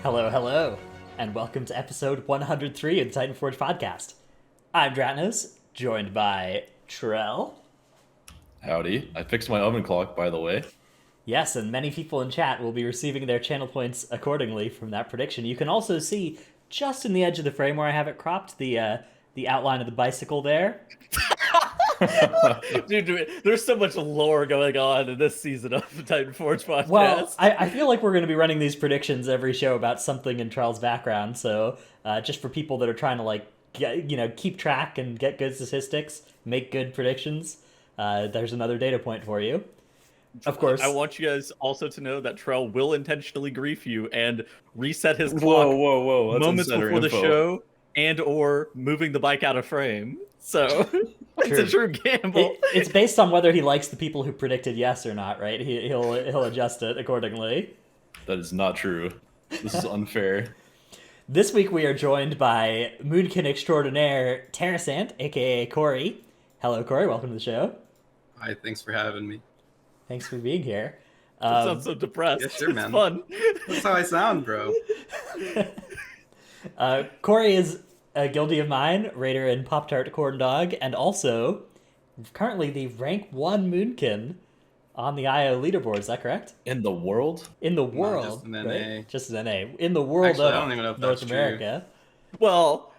Hello, hello, and welcome to episode 103 of the Titanforge Podcast. I'm Dratnos, joined by Trell. Howdy. I fixed my oven clock, by the way. Yes, and many people in chat will be receiving their channel points accordingly from that prediction. You can also see, just in the edge of the frame where I have it cropped, the outline of the bicycle there. Dude, there's so much lore going on in this season of the Titanforge Podcast. Well, I feel like we're going to be running these predictions every show about something in Trell's background, so just for people that are trying to keep track and get good statistics, make good predictions, there's another data point for you. Of course. I want you guys also to know that Trell will intentionally grief you and reset his clock Whoa. That's moments before info. the show and or moving the bike out of frame. So it's a true gamble. It's based on whether he likes the people who predicted yes or not, right? He'll adjust it accordingly. That is not true. This is unfair. This week we are joined by Moonkin extraordinaire Tarisant, aka Corey. Hello, Corey. Welcome to the show. Hi, thanks for having me. Thanks for being here. That sounds so depressed. Yeah, sure, man. It's fun. That's how I sound, bro. Corey is a guildie of mine, raider in Pop-Tart Corn Dog, and also currently the rank 1 Moonkin on the IO leaderboard. Is that correct? In the world? In the No, world. just an NA. Right? Just an NA. In the world Actually, of I don't even know if North that's true. America. Well,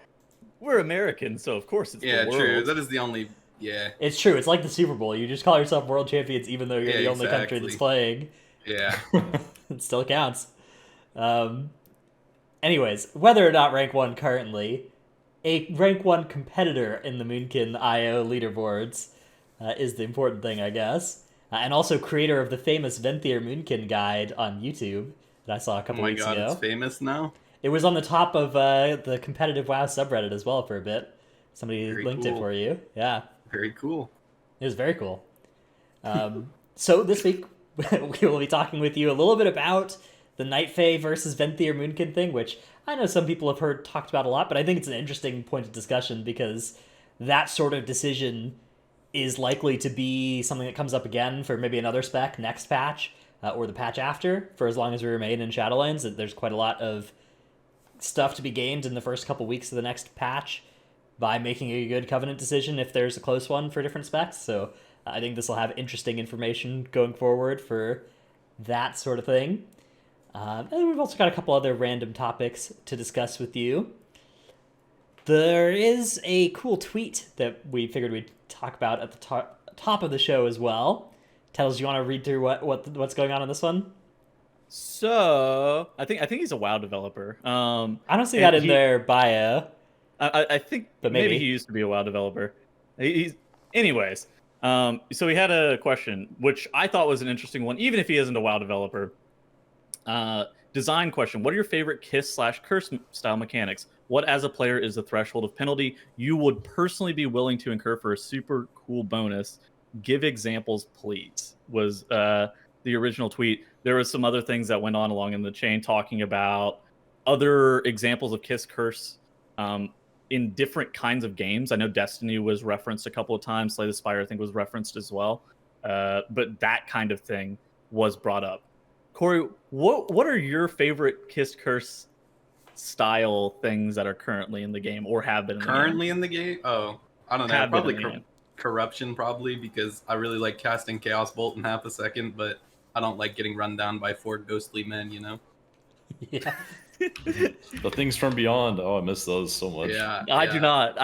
we're American, so of course it's Yeah, the world. true. That is the only. Yeah, It's true. It's like the Super Bowl. You just call yourself world champions even though you're Yeah, the only country exactly. that's playing. yeah. It still counts. Anyways, whether or not rank 1 currently, a rank 1 competitor in the Moonkin IO leaderboards is the important thing, I guess. And also creator of the famous Venthyr Moonkin guide on YouTube that I saw a Oh couple my weeks god, ago. it's famous now. It was on the top of the competitive WoW subreddit as well for a bit. Somebody Very linked it cool. for you. Yeah. Very cool. It was very cool. So this week, we will be talking with you a little bit about the Night Fae versus Venthyr Moonkin thing, which I know some people have heard talked about a lot, but I think it's an interesting point of discussion because that sort of decision is likely to be something that comes up again for maybe another spec next patch or the patch after, for as long as we remain in Shadowlands. There's quite a lot of stuff to be gained in the first couple weeks of the next patch by making a good Covenant decision if there's a close one for different specs. So I think this will have interesting information going forward for that sort of thing. And we've also got a couple other random topics to discuss with you. There is a cool tweet that we figured we'd talk about at the top of the show as well. Tells, you want to read through what's going on in this one? So I think he's a WoW developer. I don't see that in their bio. I think But maybe maybe. he used to be a WoW developer. Anyways. So he had a question, which I thought was an interesting one, even if he isn't a WoW developer. Design question: what are your favorite kiss/curse style mechanics? What, as a player, is the threshold of penalty you would personally be willing to incur for a super cool bonus? Give examples, please. Was the original tweet. There was some other things that went on along in the chain talking about other examples of kiss curse in different kinds of games. I know Destiny was referenced a couple of times. Slay the Spire, I think, was referenced as well. But that kind of thing was brought up. Corey, what are your favorite kiss curse style things that are currently in the game or have been in Currently in the game? Oh, I don't know. Have been Probably in the game. corruption, probably, because I really like casting Chaos Bolt in half a second, but I don't like getting run down by 4 ghostly men, you know? Yeah. The things from beyond. Oh, I miss those so much. Yeah. I yeah. do not.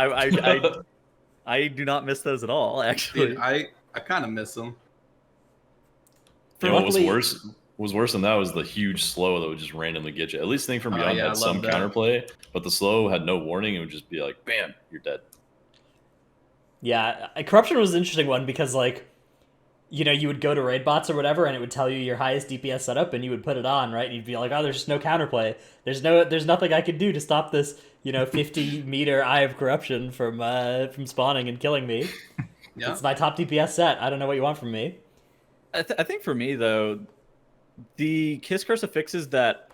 I do not miss those at all, actually. Dude, I kind of miss them. You know, what Luckily- was worse than that was the huge slow that would just randomly get you. At least Thing from Oh, Beyond yeah, I had some love that. counterplay, but the slow had no warning. It would just be like, bam, you're dead. Yeah, corruption was an interesting one because, like, you know, you would go to raid bots or whatever, and it would tell you your highest DPS setup, and you would put it on, right? And you'd be like, "Oh, there's just no counterplay. There's nothing I can do to stop this, 50-meter eye of corruption from spawning and killing me. Yeah. It's my top DPS set. I don't know what you want from me." I think for me, though, the Kiss Curse affixes that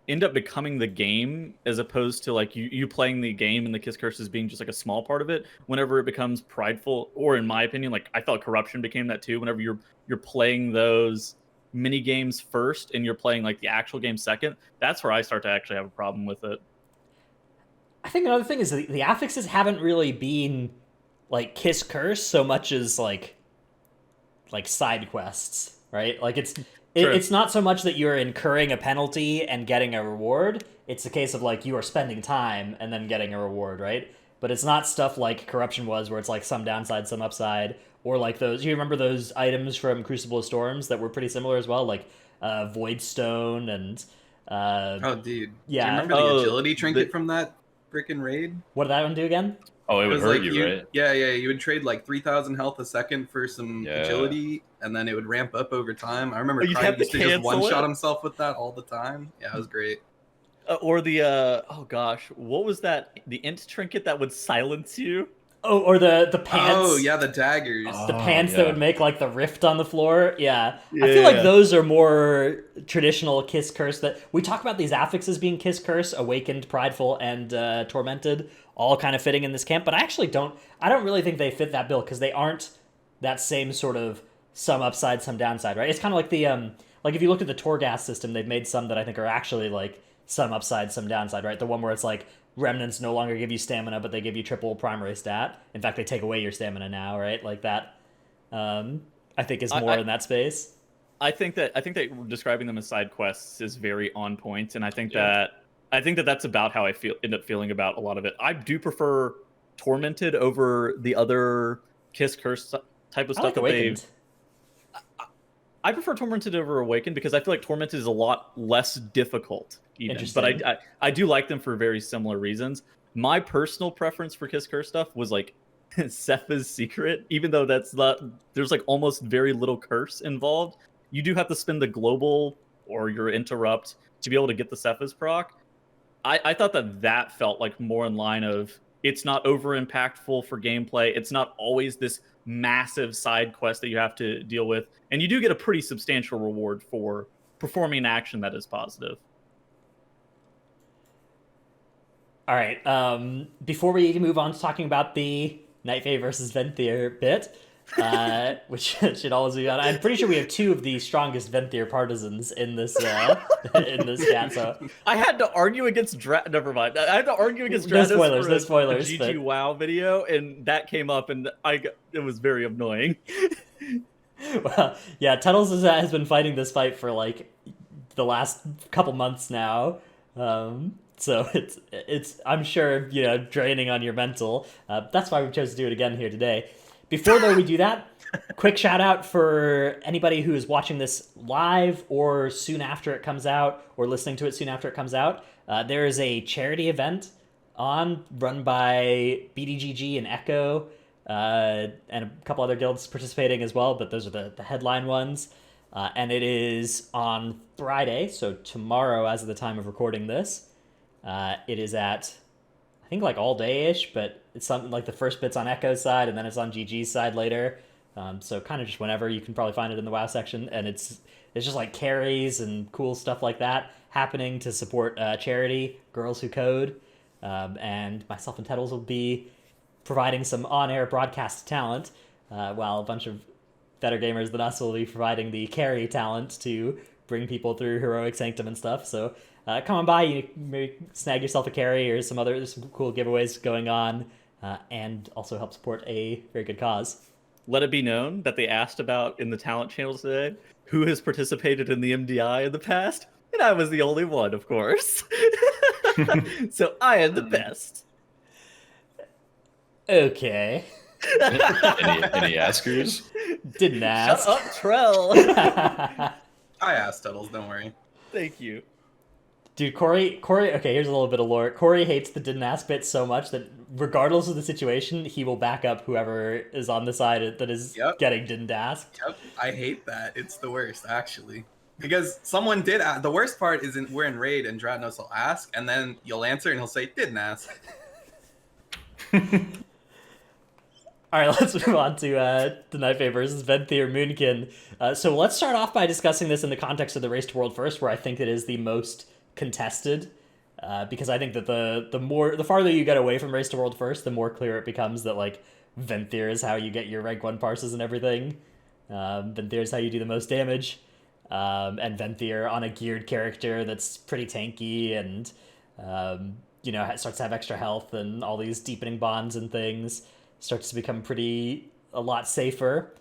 end up becoming the game as opposed to like you playing the game and the Kiss Curses being just like a small part of it. Whenever it becomes prideful, or in my opinion, like I thought corruption became that too. Whenever you're playing those mini games first and you're playing like the actual game second, that's where I start to actually have a problem with it. I think another thing is the affixes haven't really been like kiss curse so much as like side quests, right? Like it's not so much that you're incurring a penalty and getting a reward. It's a case of like you are spending time and then getting a reward, right? But it's not stuff like corruption was, where it's like some downside, some upside, or like those. You remember those items from Crucible of Storms that were pretty similar as well, like Void Stone and. Oh, dude. Yeah. Do you remember the agility trinket from that freaking raid? What did that one do again? Oh, it would hurt like you, right? Yeah. You would trade like 3,000 health a second for some agility, and then it would ramp up over time. I remember Craig used to just one-shot himself with that all the time. Yeah, it was great. Or the oh gosh, what was that? The int trinket that would silence you? Oh, or the pants. Oh yeah, the daggers. The pants that would make like the rift on the floor. Yeah. I feel like those are more traditional kiss curse. That we talk about these affixes being kiss curse, awakened, prideful, and tormented, all kind of fitting in this camp. But I don't really think they fit that bill, because they aren't that same sort of some upside, some downside, right? It's kind of like the like if you look at the Torghast system, they've made some that I think are actually like some upside, some downside, right? The one where it's like remnants no longer give you stamina, but they give you triple primary stat. In fact, they take away your stamina now, right? Like that. I think is more in that space. I think that describing them as side quests is very on point, and I think that that's about how I end up feeling about a lot of it. I do prefer Tormented over the other Kiss Curse type of stuff that they've. I prefer Tormented over Awakened because I feel like Tormented is a lot less difficult, even. But I do like them for very similar reasons. My personal preference for Kiss Curse stuff was like Sepha's Secret, even though that's not. There's like almost very little curse involved. You do have to spend the global or your interrupt to be able to get the Sepha's proc. I thought that felt like more in line of it's not over impactful for gameplay. It's not always this massive side quest that you have to deal with, and you do get a pretty substantial reward for performing an action that is positive. All right. Before we move on to talking about the Night Fae versus Venthyr bit, which should always be on. I'm pretty sure we have two of the strongest Venthyr partisans in this in this chat. So I had to argue against Never mind. I had to argue against no Drados spoilers. for No spoilers. a GG but... WoW video, and that came up, and it was very annoying. Well, yeah, Tuttles has been fighting this fight for like the last couple months now. So it's I'm sure draining on your mental. That's why we chose to do it again here today. Before, though, we do that, quick shout out for anybody who is watching this live or soon after it comes out, or listening to it soon after it comes out. There is a charity event run by BDGG and Echo, and a couple other guilds participating as well, but those are the headline ones. And it is on Friday, so tomorrow as of the time of recording this. It is at, I think, like all day-ish, but it's something like the first bit's on Echo's side, and then it's on GG's side later. So kind of just whenever, you can probably find it in the WoW section, and it's just like carries and cool stuff like that happening to support charity, Girls Who Code, and myself and Tettles will be providing some on-air broadcast talent, while a bunch of better gamers than us will be providing the carry talent to bring people through Heroic Sanctum and stuff. So come on by, you maybe snag yourself a carry or some cool giveaways going on, and also help support a very good cause. Let it be known that they asked about in the talent channels today who has participated in the MDI in the past, and I was the only one, of course. So I am the best. Okay. Any askers? Didn't ask. Shut up, Trell. I asked Tuttles, don't worry. Thank you. Dude, Corey, okay, here's a little bit of lore. Corey hates the didn't ask bit so much that regardless of the situation, he will back up whoever is on the side that is getting didn't ask. Yep, I hate that. It's the worst, actually. Because someone did ask. The worst part is we're in raid and Dratnos will ask, and then you'll answer and he'll say, didn't ask. All right, let's move on to the Night Fae versus Venthyr Moonkin. So let's start off by discussing this in the context of the Race to World First, where I think it is the most contested, because I think that the farther you get away from Race to World First, the more clear it becomes that like Venthyr is how you get your rank 1 parses and everything. Venthyr is how you do the most damage. and Venthyr on a geared character that's pretty tanky and starts to have extra health and all these deepening bonds and things, starts to become a lot safer.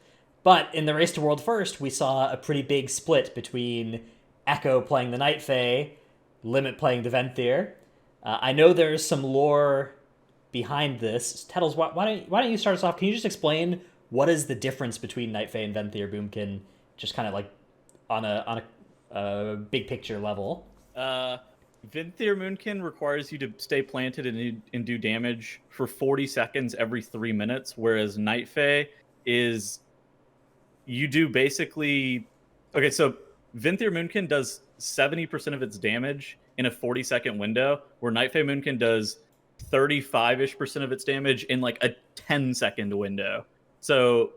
But in the Race to World First, we saw a pretty big split between Echo playing the Night Fae, Limit playing the Venthyr. I know there's some lore behind this. Tettles, why don't you start us off? Can you just explain what is the difference between Night Fae and Venthyr Boomkin, just kind of like on a big picture level? Venthyr Moonkin requires you to stay planted and do damage for 40 seconds every 3 minutes, whereas Night Fae is you do basically... Okay, so Venthyr Moonkin does 70% of its damage in a 40-second window, where Night Fae Moonkin does 35-ish% of its damage in like a 10-second window. So,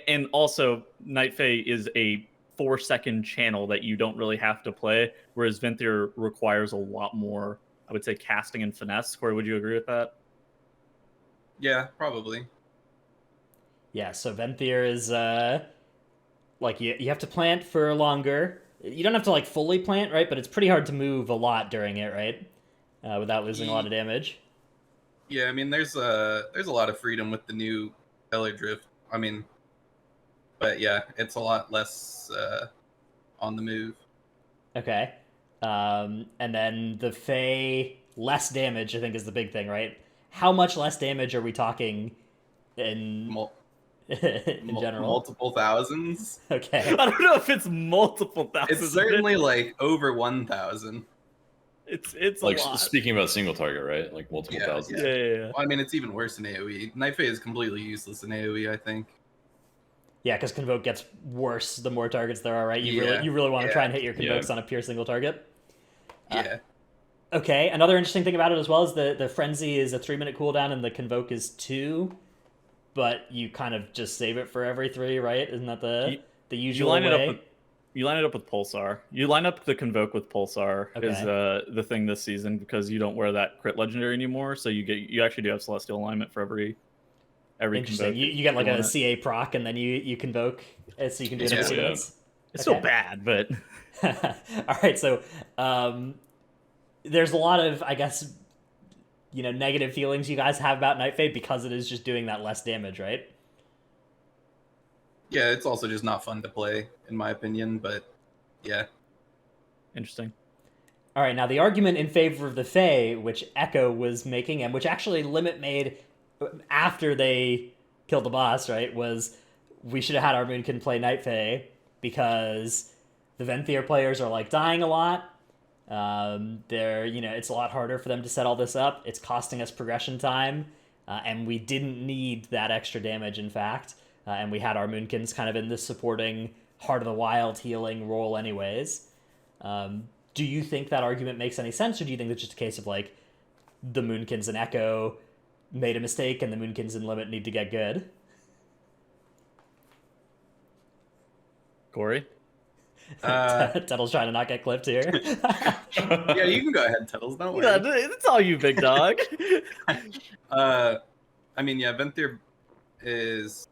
and also Night Fae is a 4-second channel that you don't really have to play, whereas Venthyr requires a lot more, I would say, casting and finesse. Corey, would you agree with that? Yeah, probably. Yeah, so Venthyr is like you have to plant for longer. You don't have to like fully plant, right? But it's pretty hard to move a lot during it, right? Without losing a lot of damage. Yeah, I mean, there's a lot of freedom with the new Stellar Drift. I mean, but yeah, it's a lot less on the move. Okay. And then the Fae, less damage, I think, is the big thing, right? How much less damage are we talking in in general? Multiple thousands. Okay. I don't know if it's multiple thousands. It's certainly like over 1,000. It's like a lot. Speaking about single target, right? Like multiple thousands. Yeah. Well, I mean, it's even worse in AoE. Night Fae is completely useless in AoE, I think. Yeah, because Convoke gets worse the more targets there are, right? You really want to try and hit your Convokes on a pure single target. Yeah. Okay, another interesting thing about it as well is the Frenzy is a 3-minute cooldown and the Convoke is 2, but you kind of just save it for every 3, right? Isn't that the usual way? You line it up with Pulsar. You line up the Convoke with Pulsar is the thing this season, because you don't wear that crit legendary anymore, so you actually do have Celestial alignment for every Interesting. Convoke. You get like a CA proc and then you Convoke, so you can do it in sequence. It's still bad, but... All right, so there's a lot of, I guess, negative feelings you guys have about Night Fae because it is just doing that less damage, right? Yeah, it's also just not fun to play, in my opinion, but yeah. Interesting. All right, now the argument in favor of the Fae, which Echo was making, and which actually Limit made after they killed the boss, right, was we should have had our Moonkin play Night Fae because the Venthyr players are like dying a lot. It's a lot harder for them to set all this up. It's costing us progression time, and we didn't need that extra damage, in fact. And we had our Moonkins kind of in this supporting Heart of the Wild healing role anyways. Do you think that argument makes any sense, or do you think it's just a case of like the Moonkins and Echo made a mistake and the Moonkins and Limit need to get good? Corey? Tuttle's trying to not get clipped here. Yeah, you can go ahead, Tuttles. Don't worry. Yeah, it's all you, big dog. I mean, yeah, Venthyr is...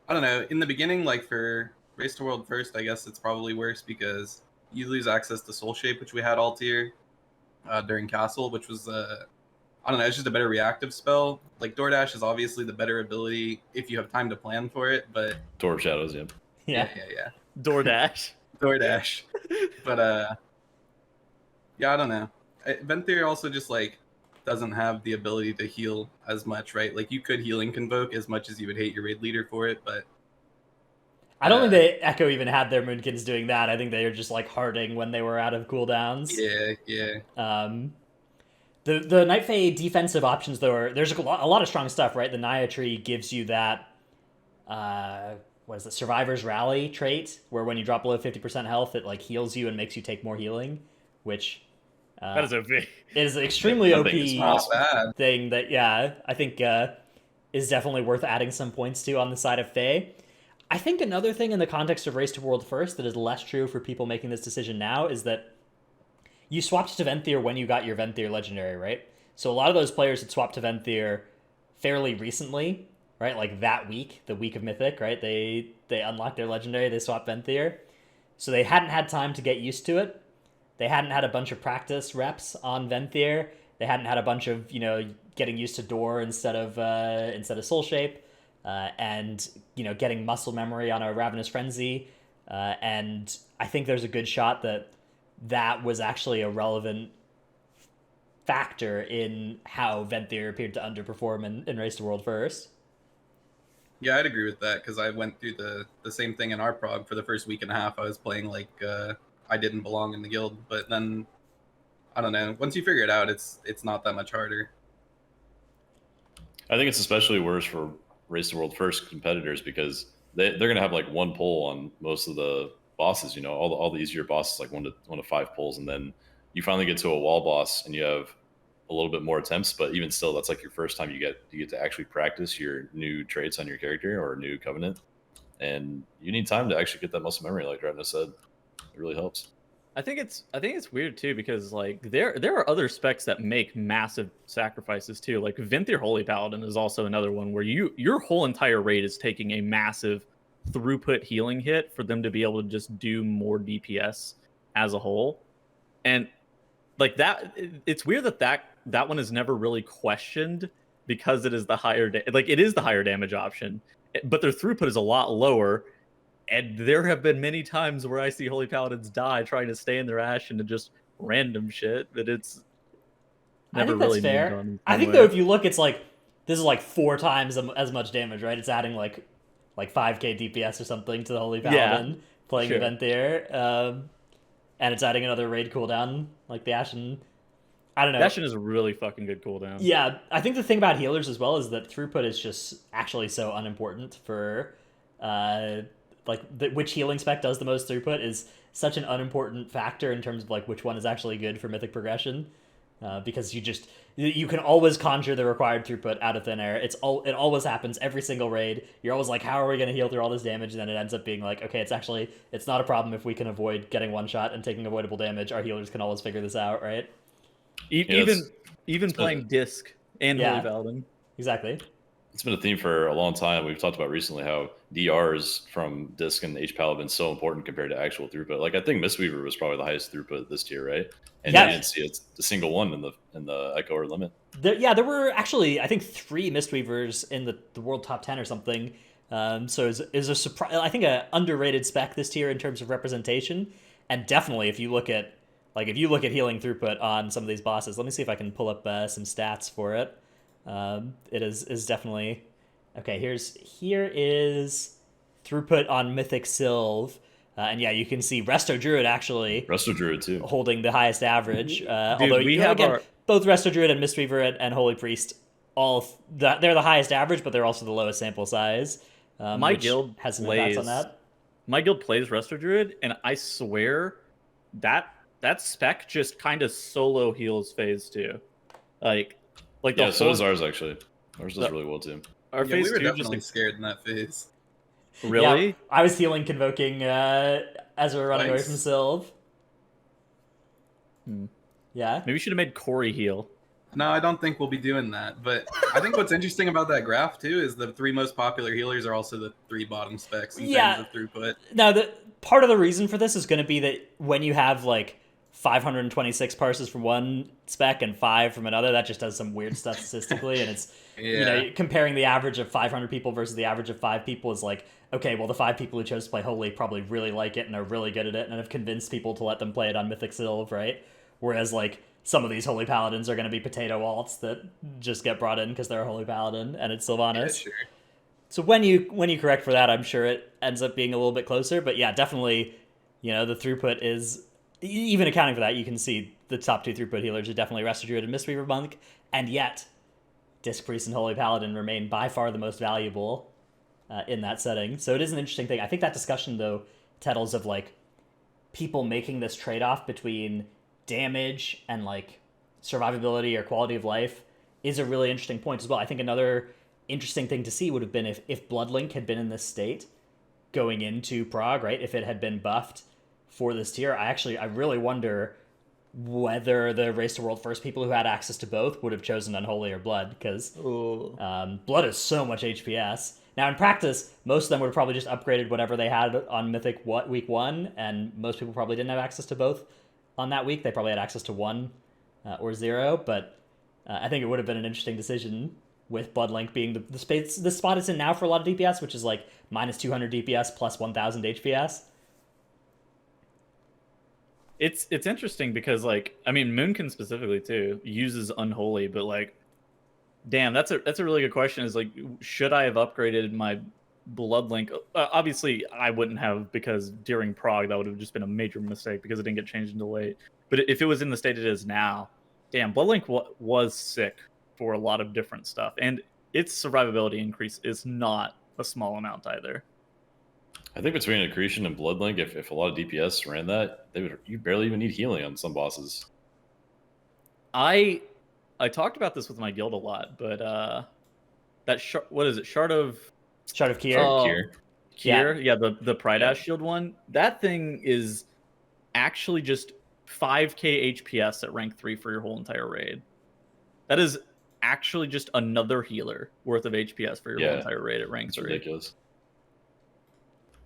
I don't know. In the beginning, like for Race to World First, I guess it's probably worse because you lose access to Soul Shape, which we had all tier during Castle, which was I don't know. It's just a better reactive spell. Like DoorDash is obviously the better ability if you have time to plan for it, but Door of Shadows, yeah. Yeah. DoorDash. But yeah, I don't know. Venthyr also just like doesn't have the ability to heal as much, right? Like you could heal and Convoke as much as you would hate your raid leader for it, but I don't think the Echo even had their Moonkins doing that. I think they were just like harding when they were out of cooldowns. Yeah. The Night Fae defensive options though there's a lot of strong stuff, right? The Naya tree gives you that what is it, Survivor's Rally trait, where when you drop below 50% health, it like heals you and makes you take more healing, which that is OP. It is an extremely OP thing that, I think is definitely worth adding some points to on the side of Fae. I think another thing in the context of Race to World First that is less true for people making this decision now is that you swapped to Venthyr when you got your Venthyr Legendary, right? So a lot of those players had swapped to Venthyr fairly recently, right? Like that week, the week of Mythic, right? They unlocked their Legendary, they swapped Venthyr. So they hadn't had time to get used to it. They hadn't had a bunch of practice reps on Venthyr. They hadn't had a bunch of, getting used to Door instead of Soul Shape, and, getting muscle memory on a Ravenous Frenzy. And I think there's a good shot that was actually a relevant factor in how Venthyr appeared to underperform in Race to World first. Yeah, I'd agree with that because I went through the same thing in our prog for the first week and a half. I was playing like I didn't belong in the guild, but then I don't know. Once you figure it out, it's not that much harder. I think it's especially worse for Race to World first competitors because they're gonna have like one pull on most of the bosses. All the easier bosses like one to 5 pulls, and then you finally get to a wall boss and you have a little bit more attempts, but even still, that's like your first time you get to actually practice your new traits on your character or new covenant, and you need time to actually get that muscle memory, like Revna said. It really helps. I think it's weird too because like there are other specs that make massive sacrifices too. Like Venthyr Holy Paladin is also another one where your whole entire raid is taking a massive throughput healing hit for them to be able to just do more DPS as a whole, and like that, it's weird that one is never really questioned because it is the it is the higher damage option, but their throughput is a lot lower. And there have been many times where I see Holy Paladins die trying to stay in their ash and just random shit, but it's never really fair. I think though, if you look, it's like this is like 4 times as much damage, right? It's adding like 5k DPS or something to the Holy Paladin playing Venthyr, and it's adding another raid cooldown like the Ashen. I don't know. Ashen is a really fucking good cooldown. Yeah, I think the thing about healers as well is that throughput is just actually so unimportant for which healing spec does the most throughput is such an unimportant factor in terms of like which one is actually good for mythic progression, because you can always conjure the required throughput out of thin air. It always happens every single raid. You're always like, how are we going to heal through all this damage? And then it ends up being like, okay, it's not a problem if we can avoid getting one shot and taking avoidable damage. Our healers can always figure this out, right? Even playing Disc and Holy Paladin. Exactly. It's been a theme for a long time. We've talked about recently how DRs from Disc and HPAL have been so important compared to actual throughput. Like I think Mistweaver was probably the highest throughput this tier, right? And you didn't see it's a single one in the Echo or Limit. There were actually I think 3 Mistweavers in the world top 10 or something. So is a surprise. I think a underrated spec this tier in terms of representation, and definitely if you look at healing throughput on some of these bosses. Let me see if I can pull up some stats for it. It is definitely okay. Here is throughput on Mythic Sylve, and you can see Resto Druid too holding the highest average. Although both Resto Druid and Mistweaver and Holy Priest they're the highest average, but they're also the lowest sample size. My guild has some impacts on that. My guild plays Resto Druid, and I swear that spec just kind of solo heals phase 2, so is ours actually. Ours does really well too. Our phase we were 2 definitely scared in that phase. Really? Yeah, I was healing Convoking as we were running away from Sylve. Yeah. Maybe we should have made Corey heal. No, I don't think we'll be doing that. But I think what's interesting about that graph too is the 3 most popular healers are also the 3 bottom specs in terms of throughput. Now, part of the reason for this is going to be that when you have like 526 parses from one spec and 5 from another, that just does some weird stuff statistically, and it's comparing the average of 500 people versus the average of 5 people is like, okay, well the 5 people who chose to play Holy probably really like it and are really good at it and have convinced people to let them play it on Mythic Sylve, right? Whereas like some of these Holy Paladins are going to be potato alts that just get brought in because they're a Holy Paladin and it's Sylvanas. Yeah, sure. So when you correct for that, I'm sure it ends up being a little bit closer, but yeah, definitely, the throughput is. Even accounting for that, you can see the top 2 throughput healers are definitely Resto Druid and Mistweaver Monk, and yet Disc Priest and Holy Paladin remain by far the most valuable in that setting. So it is an interesting thing. I think that discussion, though, Tettles, of like people making this trade-off between damage and like survivability or quality of life is a really interesting point as well. I think another interesting thing to see would have been if Bloodlink had been in this state going into Prague, right? If it had been buffed for this tier, I really wonder whether the Race to World first people who had access to both would have chosen Unholy or Blood, because Blood is so much HPS. Now, in practice, most of them would have probably just upgraded whatever they had on Mythic week 1, and most people probably didn't have access to both on that week. They probably had access to 1 or 0, but I think it would have been an interesting decision with Bloodlink being the spot it's in now for a lot of DPS, which is like minus 200 DPS plus 1000 HPS. It's interesting because, like, I mean, Moonkin specifically too uses Unholy, but like, damn, that's a really good question. Is like, should I have upgraded my Bloodlink? Obviously, I wouldn't have, because during Prague that would have just been a major mistake because it didn't get changed until late. But if it was in the state it is now, damn, Bloodlink was sick for a lot of different stuff, and its survivability increase is not a small amount either. I think between Accretion and Bloodlink, if a lot of DPS ran that, you barely even need healing on some bosses. I talked about this with my guild a lot, but what is it? Shard of Kier. Kier, yeah, the Pride Ash Shield one. That thing is actually just 5k HPS at rank 3 for your whole entire raid. That is actually just another healer worth of HPS for your whole entire raid at rank 3. Ridiculous.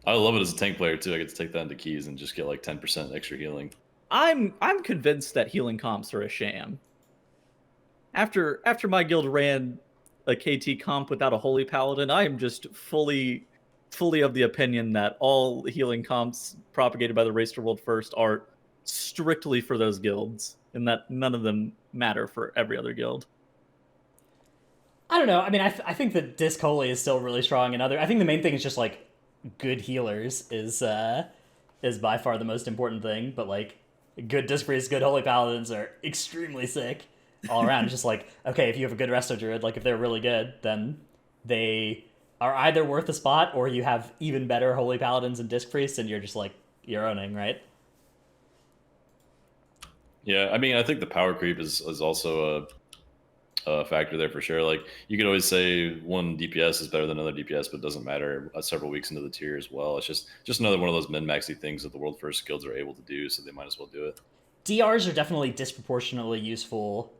I love it as a tank player too. I get to take that into keys and just get like 10% extra healing. I'm convinced that healing comps are a sham. After my guild ran a KT comp without a Holy Paladin, I am just fully of the opinion that all healing comps propagated by the Race to World First are strictly for those guilds, and that none of them matter for every other guild. I don't know. I mean, I think that Disc Holy is still really strong, and I think the main thing is just like good healers is by far the most important thing. But like good Disc Priests, good Holy Paladins are extremely sick all around. It's just like, okay, if you have a good Resto Druid, like if they're really good, then they are either worth a spot, or you have even better Holy Paladins and Disc Priests, and you're just like, you're owning, right? Yeah, I mean, I think the power creep is also a factor there for sure. Like, you could always say one DPS is better than another DPS, but it doesn't matter several weeks into the tier as well. It's just another one of those min-maxy things that the World First guilds are able to do, so they might as well do it. DRs are definitely disproportionately useful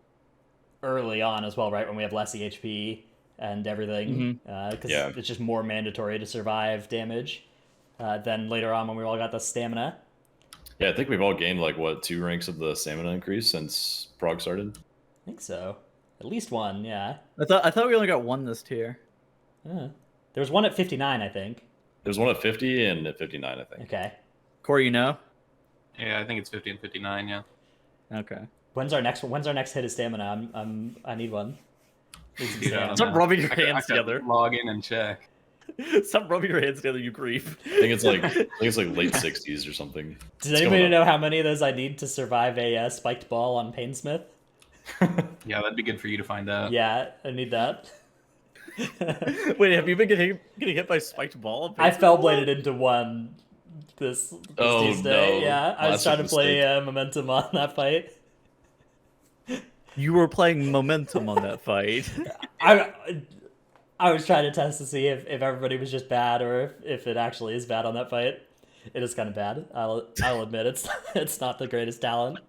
early on as well, right? When we have less EHP and everything, because it's just more mandatory to survive damage than later on when we all got the stamina. Yeah, I think we've all gained like 2 ranks of the stamina increase since Prague started. I think so. At least 1, yeah. I thought we only got 1 this tier. There was 1 at 59, I think. There's 1 at 50 and at 59, I think. Okay. Corey, you know? Yeah, I think it's 50 and 59. Yeah. Okay. When's our next hit of stamina? I need one. Stop rubbing your hands together. Log in and check. Stop rubbing your hands together, you creep. I think it's like late 60s or something. Does anybody know how many of those I need to survive a spiked ball on Painsmith? Yeah, that'd be good for you to find out. Yeah, I need that. Wait, have you been getting hit by spiked ball? I fell bladed into one this Tuesday. No. Yeah, I was trying to play Momentum on that fight. You were playing Momentum on that fight. I was trying to test to see if everybody was just bad or if it actually is bad on that fight. It is kind of bad. I'll admit it's not the greatest talent.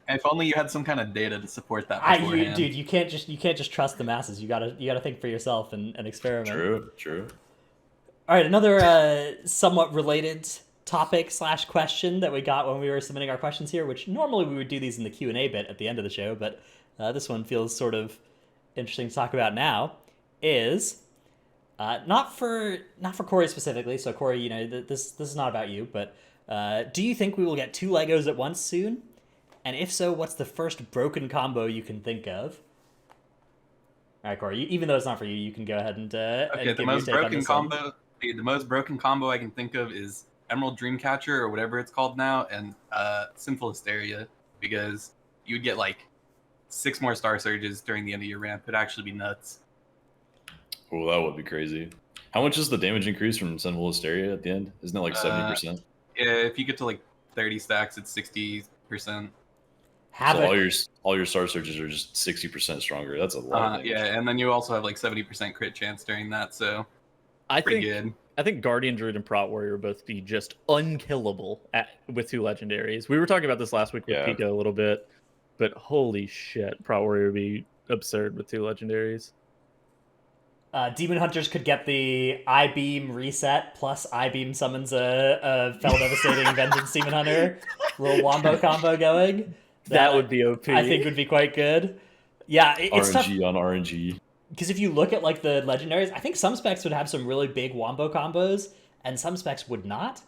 If only you had some kind of data to support that beforehand. Dude, you can't just trust the masses. You gotta think for yourself and experiment. True. All right, another somewhat related topic / question that we got when we were submitting our questions here, which normally we would do these in the Q&A bit at the end of the show, but this one feels sort of interesting to talk about now, is not for Corey specifically. So Corey, you know, this is not about you, but do you think we will get 2 Legos at once soon? And if so, what's the first broken combo you can think of? All right, Corey, even though it's not for you, you can go ahead and the most broken combo. The most broken combo I can think of is Emerald Dreamcatcher or whatever it's called now, and Sinful Hysteria, because you would get like 6 more Star Surges during the end of your ramp. It'd actually be nuts. Oh, that would be crazy. How much is the damage increase from Sinful Hysteria at the end? Isn't it like 70%? Yeah, if you get to like 30 stacks, it's 60%. So all your Star Surges are just 60% stronger. That's a lot. Yeah, and then you also have like 70% crit chance during that, so pretty good. I think Guardian Druid and Prot Warrior both be just unkillable with 2 legendaries. We were talking about this last week with Pika a little bit, but holy shit, Prot Warrior would be absurd with 2 legendaries. Demon Hunters could get the I-Beam reset, plus I-Beam summons a Fell Devastating Vengeance Demon Hunter. Little wombo combo going. That would be OP. I think would be quite good. Yeah, it's tough. RNG on RNG. Because if you look at like the legendaries, I think some specs would have some really big wombo combos, and some specs would not,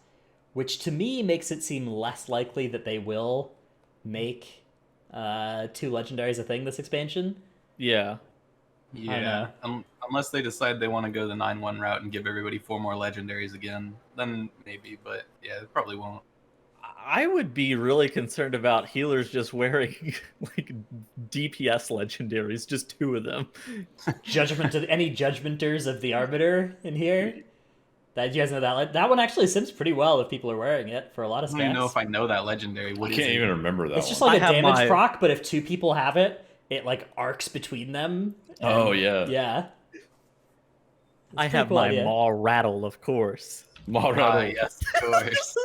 which to me makes it seem less likely that they will make 2 legendaries a thing this expansion. Yeah. Yeah, unless they decide they want to go the 9-1 route and give everybody 4 more legendaries again, then maybe. But yeah, it probably won't. I would be really concerned about healers just wearing like DPS legendaries, just 2 of them. Any Judgmenters of the Arbiter in here? That you guys know that one actually sims pretty well if people are wearing it for a lot of I specs. don't even know if I know that legendary. What I is can't it? even remember that. It's just one. like a I have damage my- proc, but if 2 people have it, it like arcs between them. and- Oh yeah. Yeah. It's I a pretty have cool my idea. Maw Rattle, of course. Malrado. Yes, of course.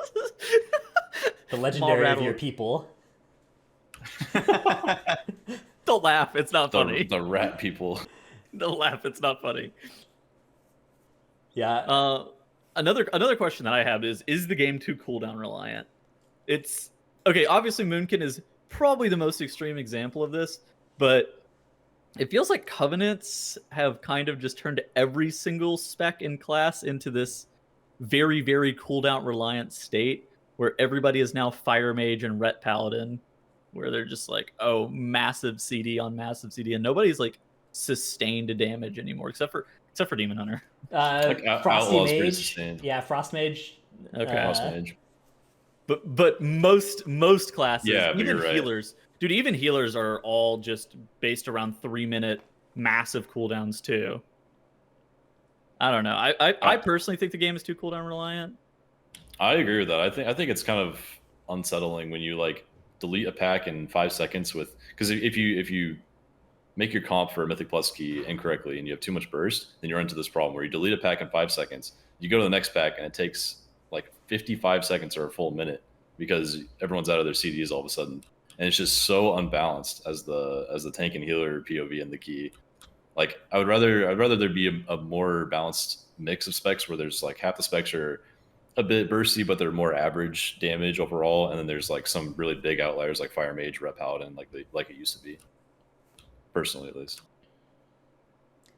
The legendary of rattle. your people. Don't laugh, it's not funny. The rat people. Don't laugh, it's not funny. Yeah. Another question that I have is the game too cooldown reliant? It's okay, obviously Moonkin is probably the most extreme example of this, but it feels like Covenants have kind of just turned every single spec in class into this very, very cooldown reliant state where everybody is now Fire Mage and Ret Paladin, where they're just like, oh, massive CD on massive CD, and nobody's like sustained damage anymore, except for Demon Hunter. Like, Frosty Outlaw's pretty Mage. sustained. Yeah, Frost Mage. Okay. Cross mage. But most classes, Yeah, but even you're right. healers, dude, even healers are all just based around 3-minute massive cooldowns too. I don't know. I personally think the game is too cooldown reliant. I agree with that. I think it's kind of unsettling when you like delete a pack in 5 seconds with, because if you make your comp for a Mythic Plus key incorrectly and you have too much burst, then you run into this problem where you delete a pack in 5 seconds. You go to the next pack and it takes like 55 seconds or a full minute because everyone's out of their CDs all of a sudden, and it's just so unbalanced as the tank and healer POV in the key. Like I'd rather there be a more balanced mix of specs where there's like half the specs are a bit bursty, but they're more average damage overall, and then there's like some really big outliers like Fire Mage, Ret Paladin, like it used to be. Personally, at least.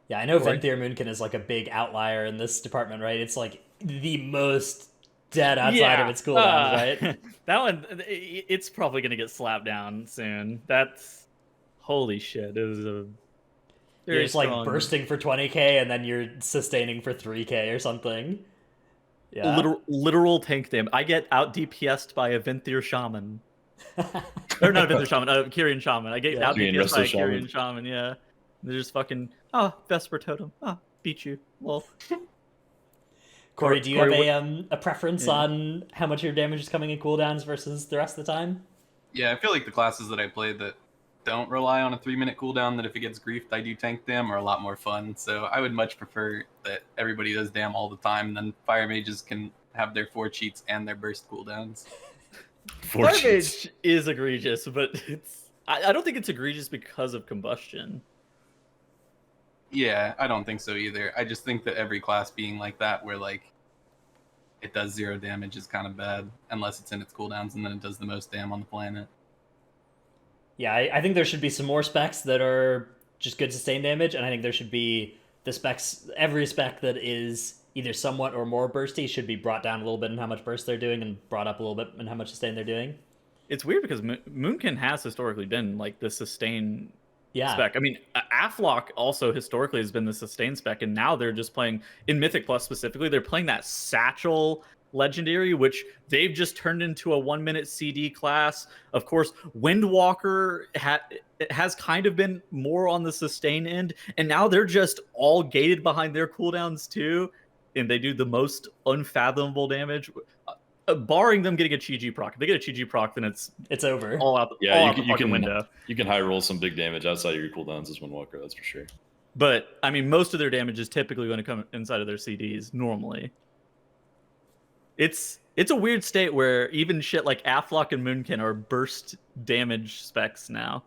Yeah, I know Right. Venthyr Moonkin is like a big outlier in this department, right? It's like the most dead outside of its cooldowns, right? That one, it's probably gonna get slapped down soon. That's holy shit. It was a You're very just like strong- bursting for 20k and then you're sustaining for 3k or something. Yeah. literal tank damage. I get out DPS'd by a Venthyr Shaman. Or not Venthyr Shaman, a Kyrian Shaman. I get Yeah. out Kyrian DPS'd by a Resto Kyrian Shaman, yeah. They're just fucking, Vesper Totem. Beat you. Well, Corey, do you Corey, have a preference Yeah. on how much your damage is coming in cooldowns versus the rest of the time? Yeah, I feel like the classes that I played that don't rely on a 3-minute cooldown, that if it gets griefed, I do tank them, are a lot more fun. So I would much prefer that everybody does dam all the time, then Fire Mages can have their 4 cheats and their burst cooldowns. Fire Mage is egregious, but I don't think it's egregious because of combustion. Yeah, I don't think so either. I just think that every class being like that, where like it does 0 damage, is kind of bad, unless it's in its cooldowns, and then it does the most dam on the planet. Yeah, I think there should be some more specs that are just good sustain damage, and I think there should be the specs, every spec that is either somewhat or more bursty should be brought down a little bit in how much burst they're doing and brought up a little bit in how much sustain they're doing. It's weird because Moonkin has historically been like the sustain Yeah. spec. I mean, Afflock also historically has been the sustain spec, and now they're just playing in Mythic Plus specifically. They're playing that Satchel legendary, which they've just turned into a 1-minute CD class. Of course, Windwalker has kind of been more on the sustain end, and now they're just all gated behind their cooldowns too, and they do the most unfathomable damage. Barring them getting a Chi-Ji proc. If they get a Chi-Ji proc, then it's It's over. all out the, Yeah, all you out the can- you fucking can- window. You can high roll some big damage outside of your cooldowns as Windwalker, that's for sure. But I mean, most of their damage is typically going to come inside of their CDs normally. It's a weird state where even shit like Afflock and Moonkin are burst damage specs now.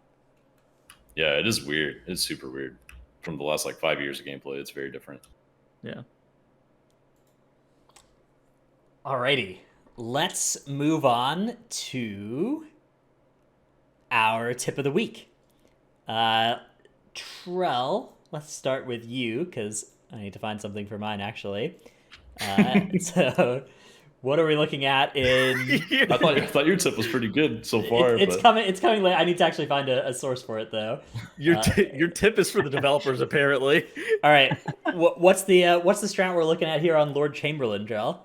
Yeah, it is weird. It's super weird. from the last like 5 years of gameplay. It's very different. Yeah. Alrighty, let's move on to our tip of the week. Trell, let's start with you because I need to find something for mine actually. So, what are we looking at in? I thought your tip was pretty good so far. It's coming. It's coming late. I need to actually find a source for it though. Your tip is for the developers apparently. All right, what's the strat we're looking at here on Lord Chamberlain, Drell?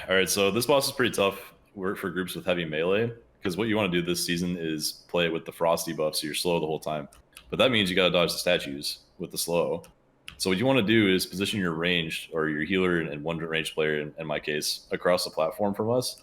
All right, so this boss is pretty tough for groups with heavy melee, because what you want to do this season is play it with the frosty buff, so you're slow the whole time. But that means you got to dodge the statues with the slow. So what you want to do is position your ranged, or your healer and one ranged player, in my case, across the platform from us.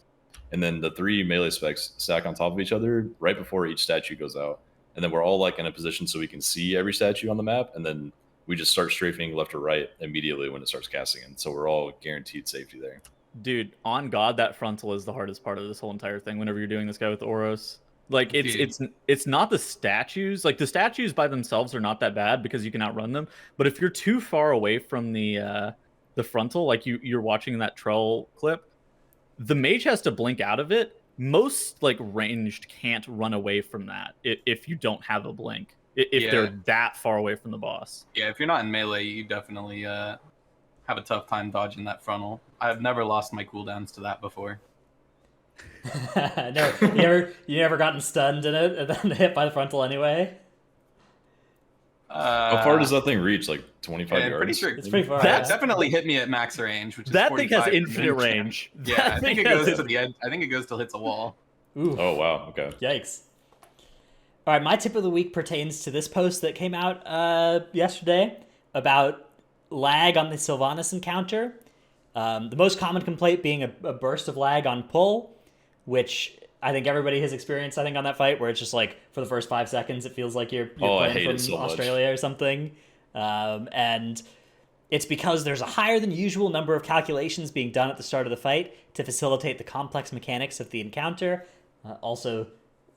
And then the 3 melee specs stack on top of each other right before each statue goes out. And then we're all like in a position so we can see every statue on the map. And then we just start strafing left or right immediately when it starts casting. And so we're all guaranteed safety there. Dude, on God, that frontal is the hardest part of this whole entire thing. Whenever you're doing this guy with Oros, like it's not the statues. Like the statues by themselves are not that bad because you can outrun them. But if you're too far away from the frontal, like you're watching in that Trell clip, the mage has to blink out of it. Most like ranged can't run away from that if you don't have a blink. If they're that far away from the boss. Yeah, if you're not in melee, you definitely have a tough time dodging that frontal. I've never lost my cooldowns to that before. No, you never gotten stunned in it and then hit by the frontal anyway? How far does that thing reach? Like 25 yards? Pretty sure It's pretty far. That definitely hit me at max range, which is That thing has 45 infinite range. Yeah, I think it goes to the end. I think it goes till it hits a wall. Ooh. Oh, wow. Okay. Yikes. All right, my tip of the week pertains to this post that came out yesterday about lag on the Sylvanas encounter. The most common complaint being a burst of lag on pull, which I think everybody has experienced, I think, on that fight, where it's just like, for the first 5 seconds, it feels like you're playing from Australia or something. And it's because there's a higher than usual number of calculations being done at the start of the fight to facilitate the complex mechanics of the encounter. Also,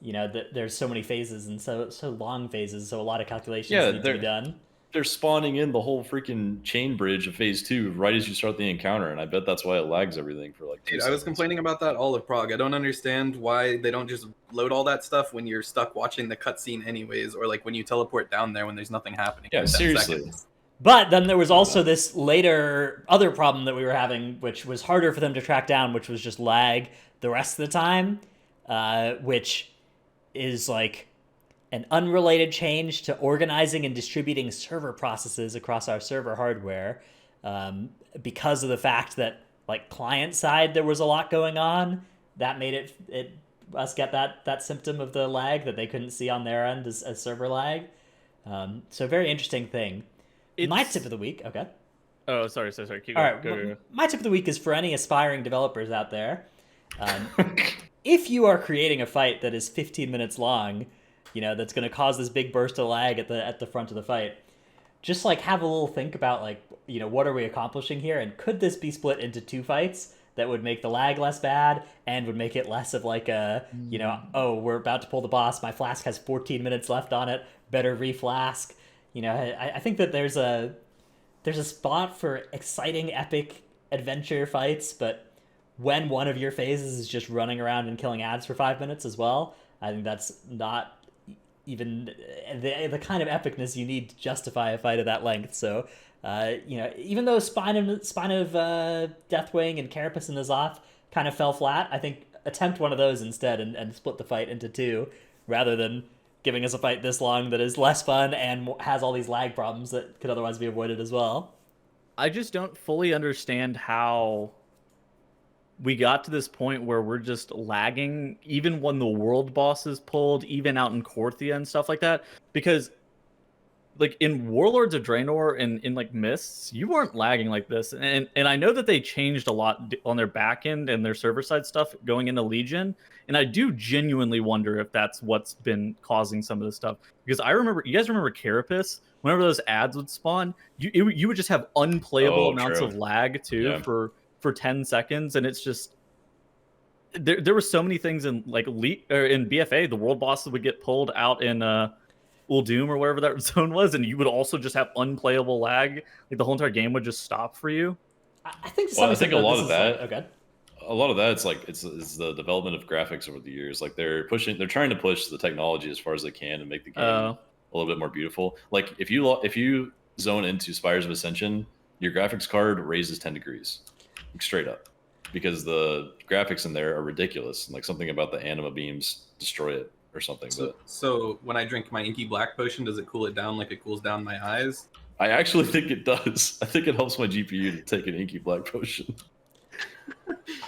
you know, there's so many phases and so long phases, so a lot of calculations need to be done. They're spawning in the whole freaking chain bridge of phase 2 right as you start the encounter, and I bet that's why it lags everything for like 2 Dude, seconds. I was complaining about that all of Prague. I don't understand why they don't just load all that stuff when you're stuck watching the cutscene anyways, or like when you teleport down there when there's nothing happening. Yeah, for 10 seriously. seconds. But then there was also this later other problem that we were having, which was harder for them to track down, which was just lag the rest of the time, which is like an unrelated change to organizing and distributing server processes across our server hardware, because of the fact that like client side there was a lot going on that made us get that symptom of the lag that they couldn't see on their end as server lag. So very interesting thing. My tip of the week. Okay. Oh, sorry. Keep going. All right. Go. My tip of the week is for any aspiring developers out there. If you are creating a fight that is 15 minutes long, you know, that's going to cause this big burst of lag at the front of the fight, just like have a little think about like, you know, what are we accomplishing here, and could this be split into 2 fights that would make the lag less bad and would make it less of like a, you know, oh, we're about to pull the boss, my flask has 14 minutes left on it, better reflask. You know, I think that there's a spot for exciting epic adventure fights, but when one of your phases is just running around and killing ads for 5 minutes as well, I think that's not even the kind of epicness you need to justify a fight of that length. So, you know, even though Spine of Deathwing and Carapace and Azoth kind of fell flat, I think attempt one of those instead and split the fight into 2, rather than giving us a fight this long that is less fun and has all these lag problems that could otherwise be avoided as well. I just don't fully understand how we got to this point where we're just lagging, even when the world boss is pulled, even out in Korthia and stuff like that. Because, like, in Warlords of Draenor and in like Mists, you weren't lagging like this. And I know that they changed a lot on their back end and their server side stuff going into Legion. And I do genuinely wonder if that's what's been causing some of this stuff. Because you guys remember Carapace? Whenever those ads would spawn, you would just have unplayable amounts of lag too for 10 seconds, and it's just there were so many things in like in BFA, the world bosses would get pulled out in Uldum or wherever that zone was, and you would also just have unplayable lag. Like the whole entire game would just stop for you. I think. Well, I think a lot of that. that. Okay. A lot of that, it's like it's the development of graphics over the years. Like they're trying to push the technology as far as they can and make the game a little bit more beautiful. Like if you zone into Spires of Ascension, your graphics card raises 10 degrees, like straight up, because the graphics in there are ridiculous. And like something about the anima beams destroy it or something. So when I drink my inky black potion, does it cool it down like it cools down my eyes? I actually think it does. I think it helps my GPU to take an inky black potion.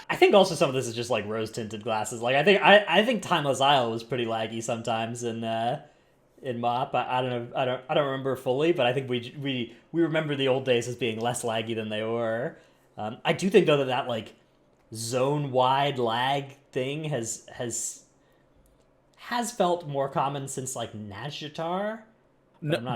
I think also some of this is just like rose tinted glasses. Like I think Timeless Isle was pretty laggy sometimes in MOP. I don't know. I don't remember fully, but I think we remember the old days as being less laggy than they were. I do think though that like zone wide lag thing has felt more common since like Nazjatar. No,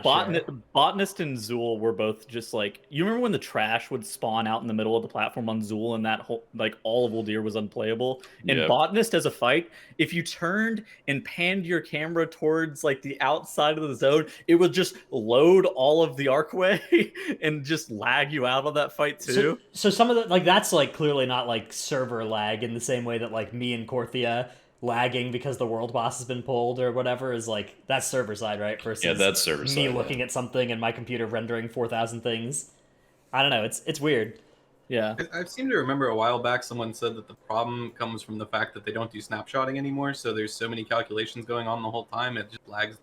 Botanist and Zool were both just like, you remember when the trash would spawn out in the middle of the platform on Zool and that whole, like all of Uldir was unplayable. And Botanist as a fight, if you turned and panned your camera towards like the outside of the zone, it would just load all of the arcway and just lag you out of that fight too. So some of the, like, that's like clearly not like server lag in the same way that like me and Korthia lagging because the world boss has been pulled or whatever is like, that's server side, right? Versus that's server side. Me looking at something and my computer rendering 4,000 things. I don't know. It's weird. Yeah. I seem to remember a while back someone said that the problem comes from the fact that they don't do snapshotting anymore. So there's so many calculations going on the whole time, it just lags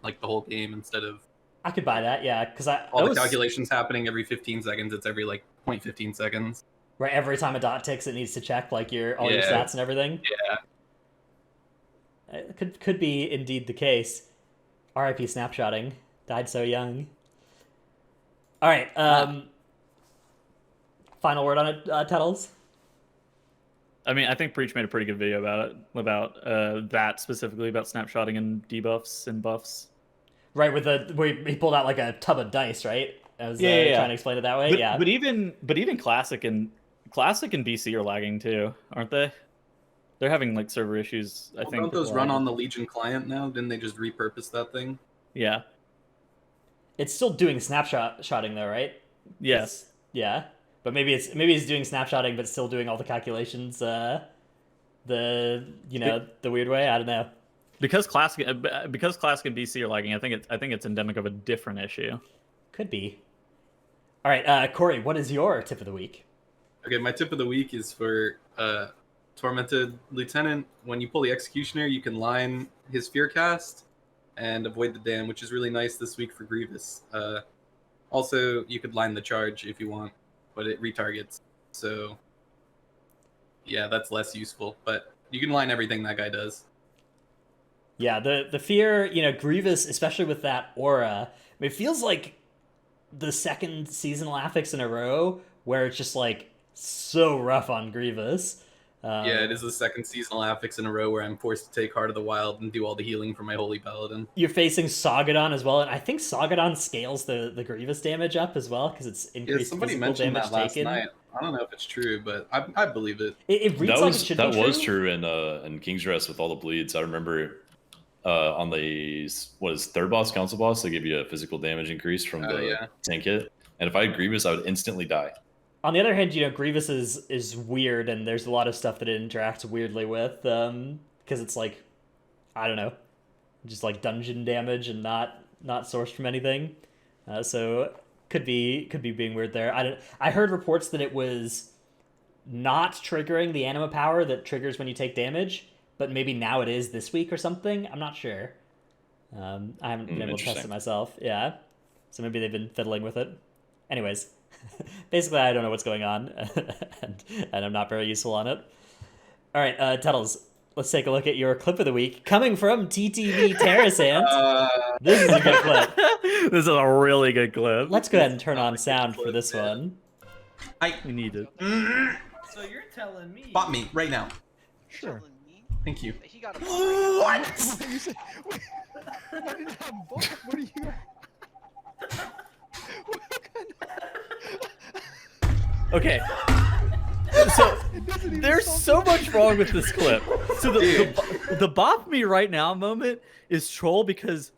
like the whole game instead of. I could buy that, yeah, because all the calculations happening every 15 seconds. It's every like 0.15 seconds. Right, every time a dot ticks, it needs to check like your stats and everything. Yeah. It could be indeed the case. R.I.P. snapshotting. Died so young. All right. Final word on it, Tettles? I mean, I think Preach made a pretty good video about it, about that specifically, about snapshotting and debuffs and buffs. Right, where he pulled out like a tub of dice, right? I was trying to explain it that way. But even Classic and BC are lagging too, aren't they? They're having like server issues. I think. Don't those run on the Legion client now? Didn't they just repurpose that thing? Yeah. It's still doing snapshotting though, right? Yes. Yeah, but maybe it's doing snapshotting, but still doing all the calculations. The weird way. I don't know. Because Classic and BC are lagging, I think it's endemic of a different issue. Could be. All right, Corey, what is your tip of the week? Okay, my tip of the week is for Tormented Lieutenant. When you pull the Executioner, you can line his Fear Cast and avoid the dam, which is really nice this week for Grievous. Also, you could line the charge if you want, but it retargets. So, yeah, that's less useful. But you can line everything that guy does. Yeah, the fear, Grievous, especially with that aura, it feels like the second seasonal affix in a row where it's just like so rough on Grievous. Yeah, it is the second seasonal affix in a row where I'm forced to take Heart of the Wild and do all the healing for my Holy Paladin. You're facing Sagadon as well, and I think Sagadon scales the Grievous damage up as well because it's increased somebody physical mentioned damage that last taken. night. I don't know if it's true, but I believe it. It reads like it should be true. That was true in King's Rest with all the bleeds. I remember on the third boss, council boss, they give you a physical damage increase from the tank hit, and if I had Grievous, I would instantly die. On the other hand, Grievous is weird, and there's a lot of stuff that it interacts weirdly with, because it's like, I don't know, just like dungeon damage and not sourced from anything. So could be being weird there. I heard reports that it was not triggering the anima power that triggers when you take damage, but maybe now it is this week or something. I'm not sure. I haven't been able to test it myself. Yeah, so maybe they've been fiddling with it. Anyways. Basically, I don't know what's going on, and I'm not very useful on it. All right, Tuttles, let's take a look at your clip of the week. Coming from TTV Tarisant. This is a good clip. This is a really good clip. Let's go ahead and turn on sound for this one. We need it. So you're telling me... Bot me, right now. Sure. Thank you. He got a What? I didn't have both. What are you... Okay. So there's so much wrong with this clip. So the bop me right now moment is troll because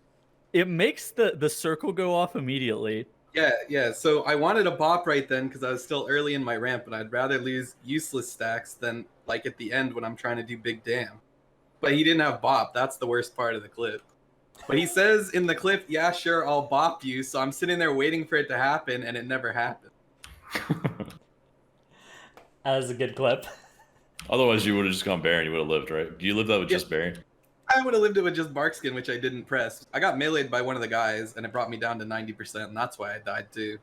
It makes the circle go off immediately. Yeah. So I wanted a bop right then because I was still early in my ramp, and I'd rather lose useless stacks than like at the end when I'm trying to do big damn. But he didn't have bop. That's the worst part of the clip. But he says in the clip, "Yeah, sure, I'll bop you." So I'm sitting there waiting for it to happen, and it never happened. That was a good clip. Otherwise, you would have just gone Baron. You would have lived, right? Do you live that with Yeah. just Baron? I would have lived it with just Barkskin, which I didn't press. I got meleeed by one of the guys, and it brought me down to 90%, and that's why I died too.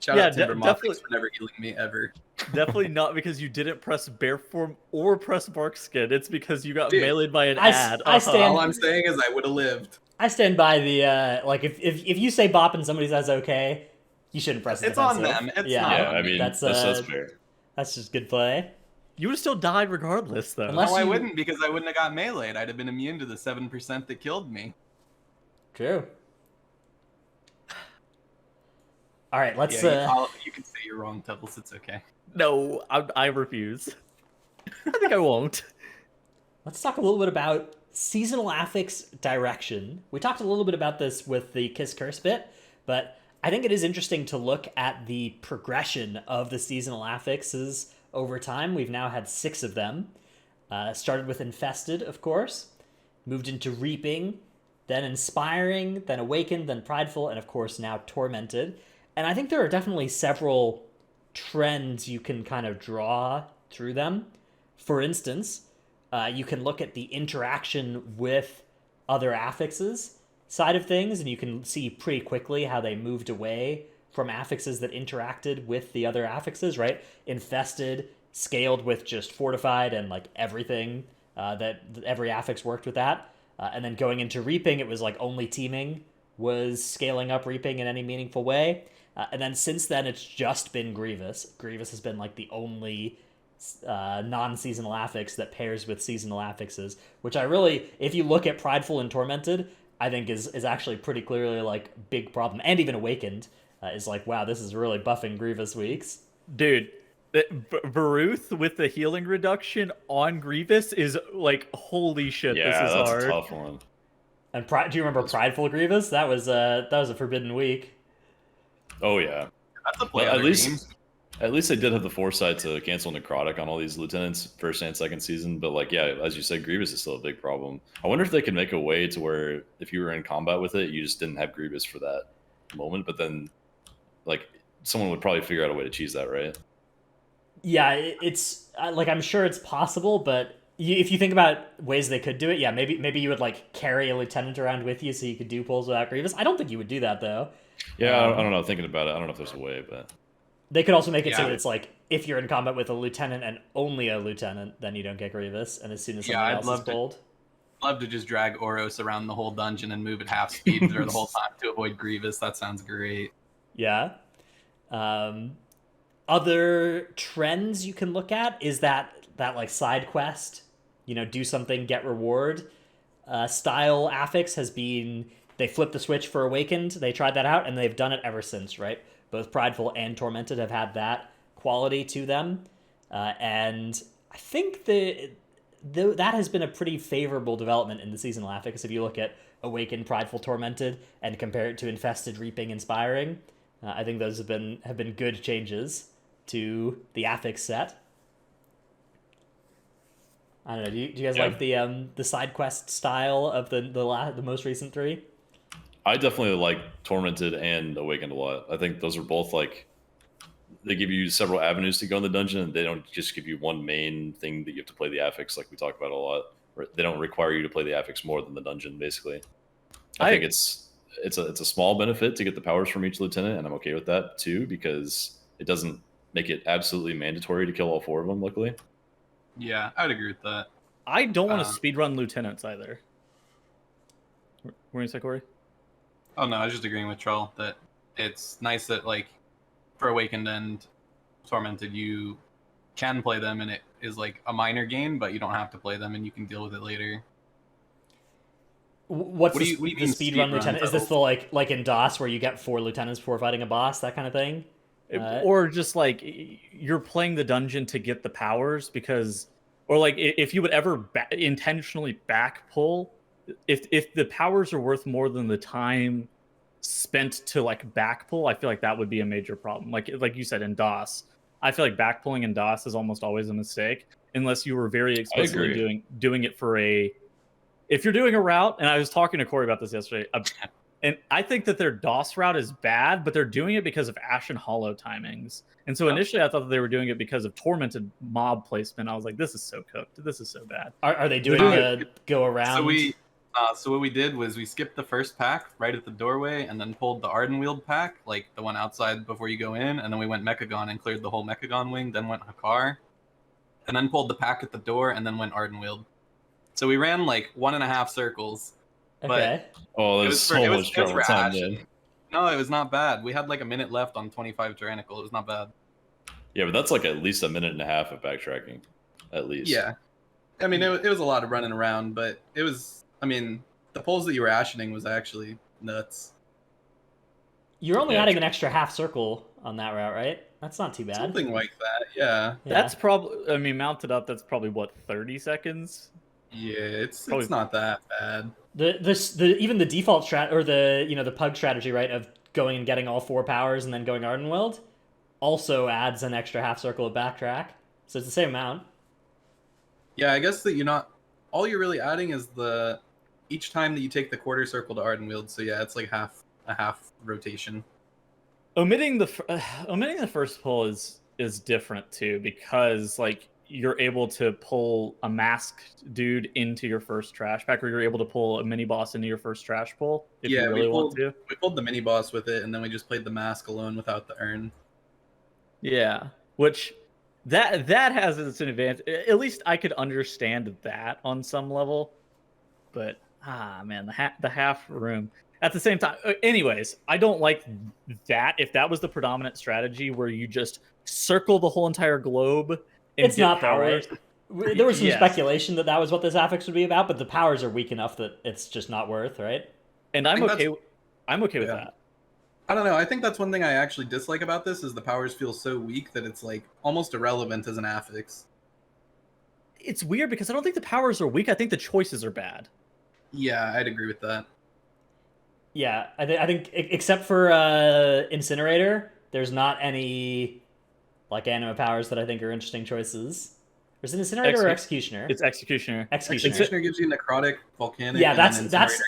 Shout out Timber definitely. for never healing me ever. Definitely not because you didn't press bear form or press Barkskin. It's because you got Dude, meleeed by an I ad. stand- All I'm saying is I would have lived. I stand by the like if you say bop and somebody says okay, you shouldn't press It's on defensive. them. It's yeah, not Yeah, on I me. mean, that's, that's fair. that's just good play. You would have still died regardless, though. Unless No, I you- wouldn't, because I wouldn't have got meleeed. I'd have been immune to the 7% that killed me. True. All right, let's. You can say you're wrong, Tubbles. It's okay. No, I refuse. I think I won't. Let's talk a little bit about seasonal affix direction. We talked a little bit about this with the Kiss Curse bit, but I think it is interesting to look at the progression of the seasonal affixes over time. We've now had 6 of them. Started with Infested, of course, moved into Reaping, then Inspiring, then Awakened, then Prideful, and of course now Tormented. And I think there are definitely several trends you can kind of draw through them. For instance, you can look at the interaction with other affixes side of things, and you can see pretty quickly how they moved away from affixes that interacted with the other affixes, right? Infested scaled with just Fortified and like everything that every affix worked with that. And then going into Reaping, it was like only Teaming was scaling up Reaping in any meaningful way. And then since then, it's just been Grievous. Grievous has been like the only non-seasonal affix that pairs with seasonal affixes, which I really, if you look at Prideful and Tormented, I think is actually pretty clearly like big problem. And even Awakened is like, wow, this is really buffing Grievous weeks. Dude, Baruth with the healing reduction on Grievous is like, holy shit, Yeah, this is that's hard. a tough one. And do you remember Prideful Grievous? That was a forbidden week. Oh yeah. That's a play. Well, other games. at least they did have the foresight to cancel Necrotic on all these lieutenants first and second season. But like, yeah, as you said, Grievous is still a big problem. I wonder if they can make a way to where if you were in combat with it, you just didn't have Grievous for that moment. But then, like, someone would probably figure out a way to cheese that, right? Yeah, it's like I'm sure it's possible, but if you think about ways they could do it, yeah, maybe you would like carry a lieutenant around with you so you could do pulls without Grievous. I don't think you would do that though. Yeah, I don't know. Thinking about it, I don't know if there's a way, but They could also make it so Yeah. that it's like if you're in combat with a lieutenant and only a lieutenant, then you don't get Grievous, and as soon as Yeah, someone I'd else love is to- pulled. Love to just drag Oros around the whole dungeon and move at half speed for the whole time to avoid Grievous. That sounds great. Yeah. Other trends you can look at is that like side quest, do something, get reward. Style affix has been, they flipped the switch for Awakened. They tried that out, and they've done it ever since, right? Both Prideful and Tormented have had that quality to them. And I think that has been a pretty favorable development in the seasonal affix. If you look at Awakened, Prideful, Tormented, and compare it to Infested, Reaping, Inspiring, I think those have been good changes to the affix set. I don't know. Do you guys like the side quest style of the most recent 3? I definitely like Tormented and Awakened a lot. I think those are both like, they give you several avenues to go in the dungeon, and they don't just give you one main thing that you have to play the affix like we talk about a lot. They don't require you to play the affix more than the dungeon, basically. I think it's a small benefit to get the powers from each lieutenant, and I'm okay with that too, because it doesn't make it absolutely mandatory to kill all 4 of them, luckily. Yeah, I would agree with that. I don't want to speedrun lieutenants either. Were you going to say, Corey? Oh no, I was just agreeing with Troll that it's nice that like for Awakened and Tormented you can play them and it is like a minor game, but you don't have to play them and you can deal with it later. What's What do the you mean speedrun lieutenant? Is this the like in DOS where you get 4 lieutenants before fighting a boss, that kind of thing? Or just like you're playing the dungeon to get the powers, because, or like if you would ever intentionally back pull if the powers are worth more than the time spent to like backpull, I feel like that would be a major problem. Like you said in DOS, I feel like backpulling in DOS is almost always a mistake unless you were very explicitly doing it for a. If you're doing a route, and I was talking to Corey about this yesterday, and I think that their DOS route is bad, but they're doing it because of Ashen Hollow timings. And so initially I thought that they were doing it because of tormented mob placement. I was like, this is so cooked. This is so bad. Are they doing a go around? So what we did was we skipped the first pack right at the doorway and then pulled the Ardenweald pack, like the one outside before you go in, and then we went Mechagon and cleared the whole Mechagon wing, then went Hakar, and then pulled the pack at the door and then went Ardenweald. So we ran like 1.5 circles. Okay. Oh, there's so much travel time. No, it was not bad. We had like a minute left on 25 Tyrannical. It was not bad. Yeah, but that's like at least a minute and a half of backtracking, at least. Yeah. I mean, it was a lot of running around, but it was, I mean, the pulls that you were ashening was actually nuts. You're only adding an extra half circle on that route, right? That's not too bad. Something like that, yeah. That's probably, I mean, mounted up, that's probably, what, 30 seconds? Yeah, it's not that bad. Even the default strat, or the pug strategy, right, of going and getting all 4 powers and then going Ardenweald, also adds an extra half circle of backtrack. So it's the same amount. Yeah, I guess that all you're really adding is each time that you take the quarter circle to Ardenweald. So yeah, it's like a half rotation. Omitting the first pull is different too, because like you're able to pull a masked dude into your first trash pack, or you're able to pull a mini boss into your first trash pull if you really want to. We pulled the mini boss with it, and then we just played the mask alone without the urn. Yeah, which that has its advantage. At least I could understand that on some level, but man, the half room. At the same time, anyways, I don't like that. If that was the predominant strategy, where you just circle the whole entire globe. It's not that, right? There was some speculation that was what this affix would be about, but the powers are weak enough that it's just not worth, right? And I'm okay with that. I don't know. I think that's one thing I actually dislike about this is the powers feel so weak that it's like almost irrelevant as an affix. It's weird because I don't think the powers are weak. I think the choices are bad. Yeah, I'd agree with that. Yeah, I think except for Incinerator, there's not any like anima powers that I think are interesting choices. Is it Incinerator or Executioner? It's Executioner. Executioner gives you Necrotic, Volcanic. Yeah, that's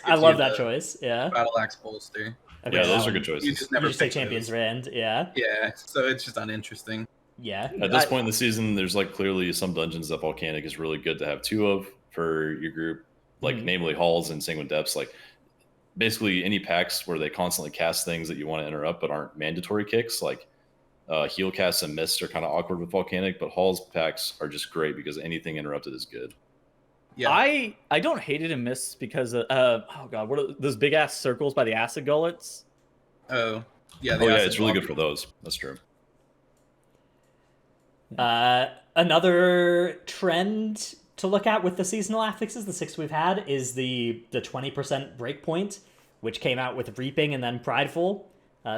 I love that choice. Yeah. Battle Axe Bolster. Okay, yeah, those are good choices. You just take Champion's Rand. Yeah. Yeah, so it's just uninteresting. Yeah. At this point in the season, there's like clearly some dungeons that Volcanic is really good to have 2 of for your group, like namely Halls and Sanguine Depths. Like basically any packs where they constantly cast things that you want to interrupt but aren't mandatory kicks, like heal casts and Mist are kind of awkward with Volcanic, but Hall's packs are just great because anything interrupted is good. Yeah, I don't hate it in Mists because what are those big ass circles by the acid gullets? Oh yeah, it's really good for those. That's true. Another trend to look at with the seasonal affixes, the 6 we've had, is the 20% breakpoint, which came out with Reaping and then Prideful.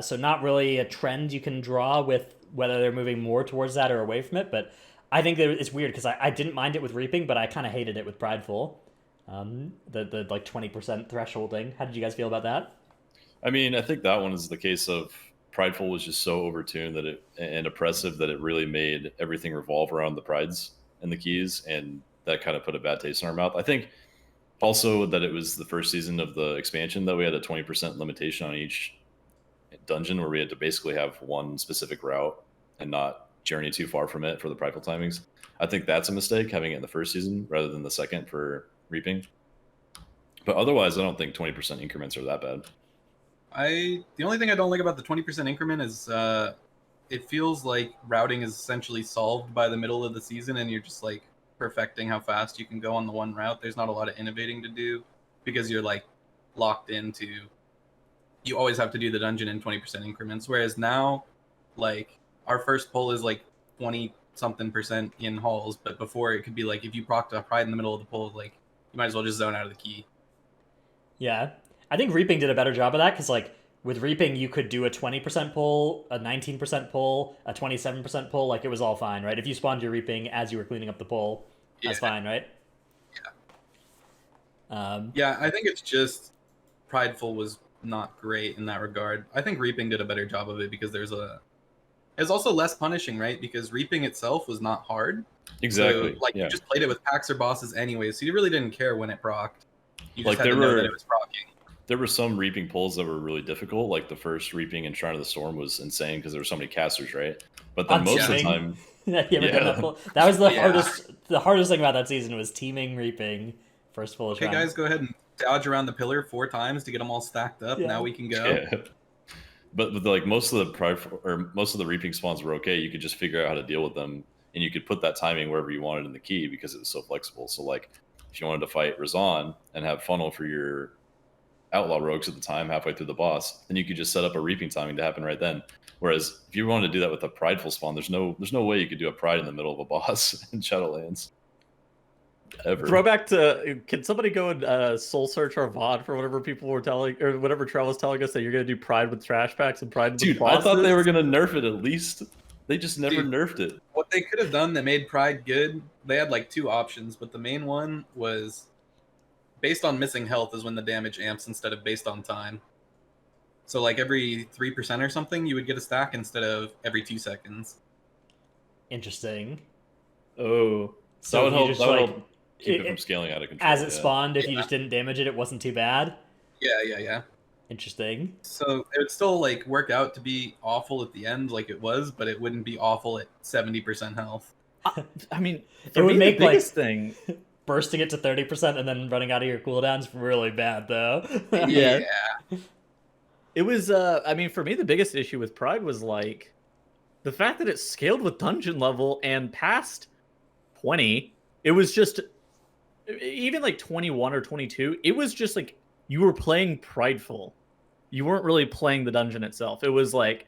So not really a trend you can draw with whether they're moving more towards that or away from it, but I think that it's weird because I didn't mind it with Reaping, but I kind of hated it with Prideful. The like 20% thresholding. How did you guys feel about that? I mean, I think that one is the case of Prideful was just so overtuned and oppressive that it really made everything revolve around the prides and the keys, and that kind of put a bad taste in our mouth. I think also that it was the first season of the expansion that we had a 20% limitation on each dungeon, where we had to basically have one specific route and not journey too far from it for the prideful timings. I think that's a mistake, having it in the first season rather than the second for Reaping. But otherwise, I don't think 20% increments are that bad. The only thing I don't like about the 20% increment is it feels like routing is essentially solved by the middle of the season, and you're just like perfecting how fast you can go on the one route. There's not a lot of innovating to do because you're like locked into, you always have to do the dungeon in 20% increments. Whereas now, like our first pull is like 20 something % in halls, but before it could be like if you procced a pride in the middle of the pull, like you might as well just zone out of the key. Yeah, I think Reaping did a better job of that because like with Reaping you could do a 20% pull, a 19% pull, a 27% pull, like it was all fine, right? If you spawned your Reaping as you were cleaning up the pull, that's fine, right? Yeah, I think it's just Prideful was not great in that regard. I think Reaping did a better job of it because it's also less punishing, right? Because Reaping itself was not hard. Exactly. So, like, yeah. you just played it with packs or bosses anyway, so you really didn't care when it procced. You just Like, had to know that it was proccing. There were some reaping pulls that were really difficult. Like the first reaping in Shrine of the Storm was insane because there were so many casters, right? But then On most of the teaming? time, Yeah, you ever done Yeah. that pull? That was the Yeah. hardest. The hardest thing about that season was teaming reaping first full Okay, guys, go ahead and dodge around the pillar 4 times to get them all stacked up. Yeah. Now we can go. yeah. But like most of the reaping spawns were okay. You could just figure out how to deal with them, and you could put that timing wherever you wanted in the key because it was so flexible. So like, if you wanted to fight Razan and have funnel for your outlaw rogues at the time halfway through the boss, then you could just set up a reaping timing to happen right then. Whereas if you wanted to do that with a prideful spawn, there's no way you could do a pride in the middle of a boss in Shadowlands. Ever. Throwback to, can somebody go and soul search our VOD for whatever people were telling, or whatever Trell was telling us that you're going to do Pride with trash packs and Pride with Dude, bosses? I thought they were gonna nerf it at least. They just never Dude. nerfed it. What they could have done that made Pride good, they had like 2 options, but the main one was based on missing health is when the damage amps instead of based on time. So like every 3% or something, you would get a stack instead of every 2 seconds. Interesting. Oh, So that would if you help. just, That would like, help keep it from scaling out of control. as it yeah. spawned, if you Yeah. just didn't damage it, it wasn't too bad. Yeah. Interesting. So it would still like work out to be awful at the end like it was, but it wouldn't be awful at 70% health. I mean, It for would me, make, the like- biggest thing. Bursting it to 30% and then running out of your cooldown's really bad, though. Yeah. It was, I mean, for me, the biggest issue with Pride was like the fact that it scaled with dungeon level and past 20. It was just, even like 21 or 22, it was just like you were playing Prideful. You weren't really playing the dungeon itself. It was like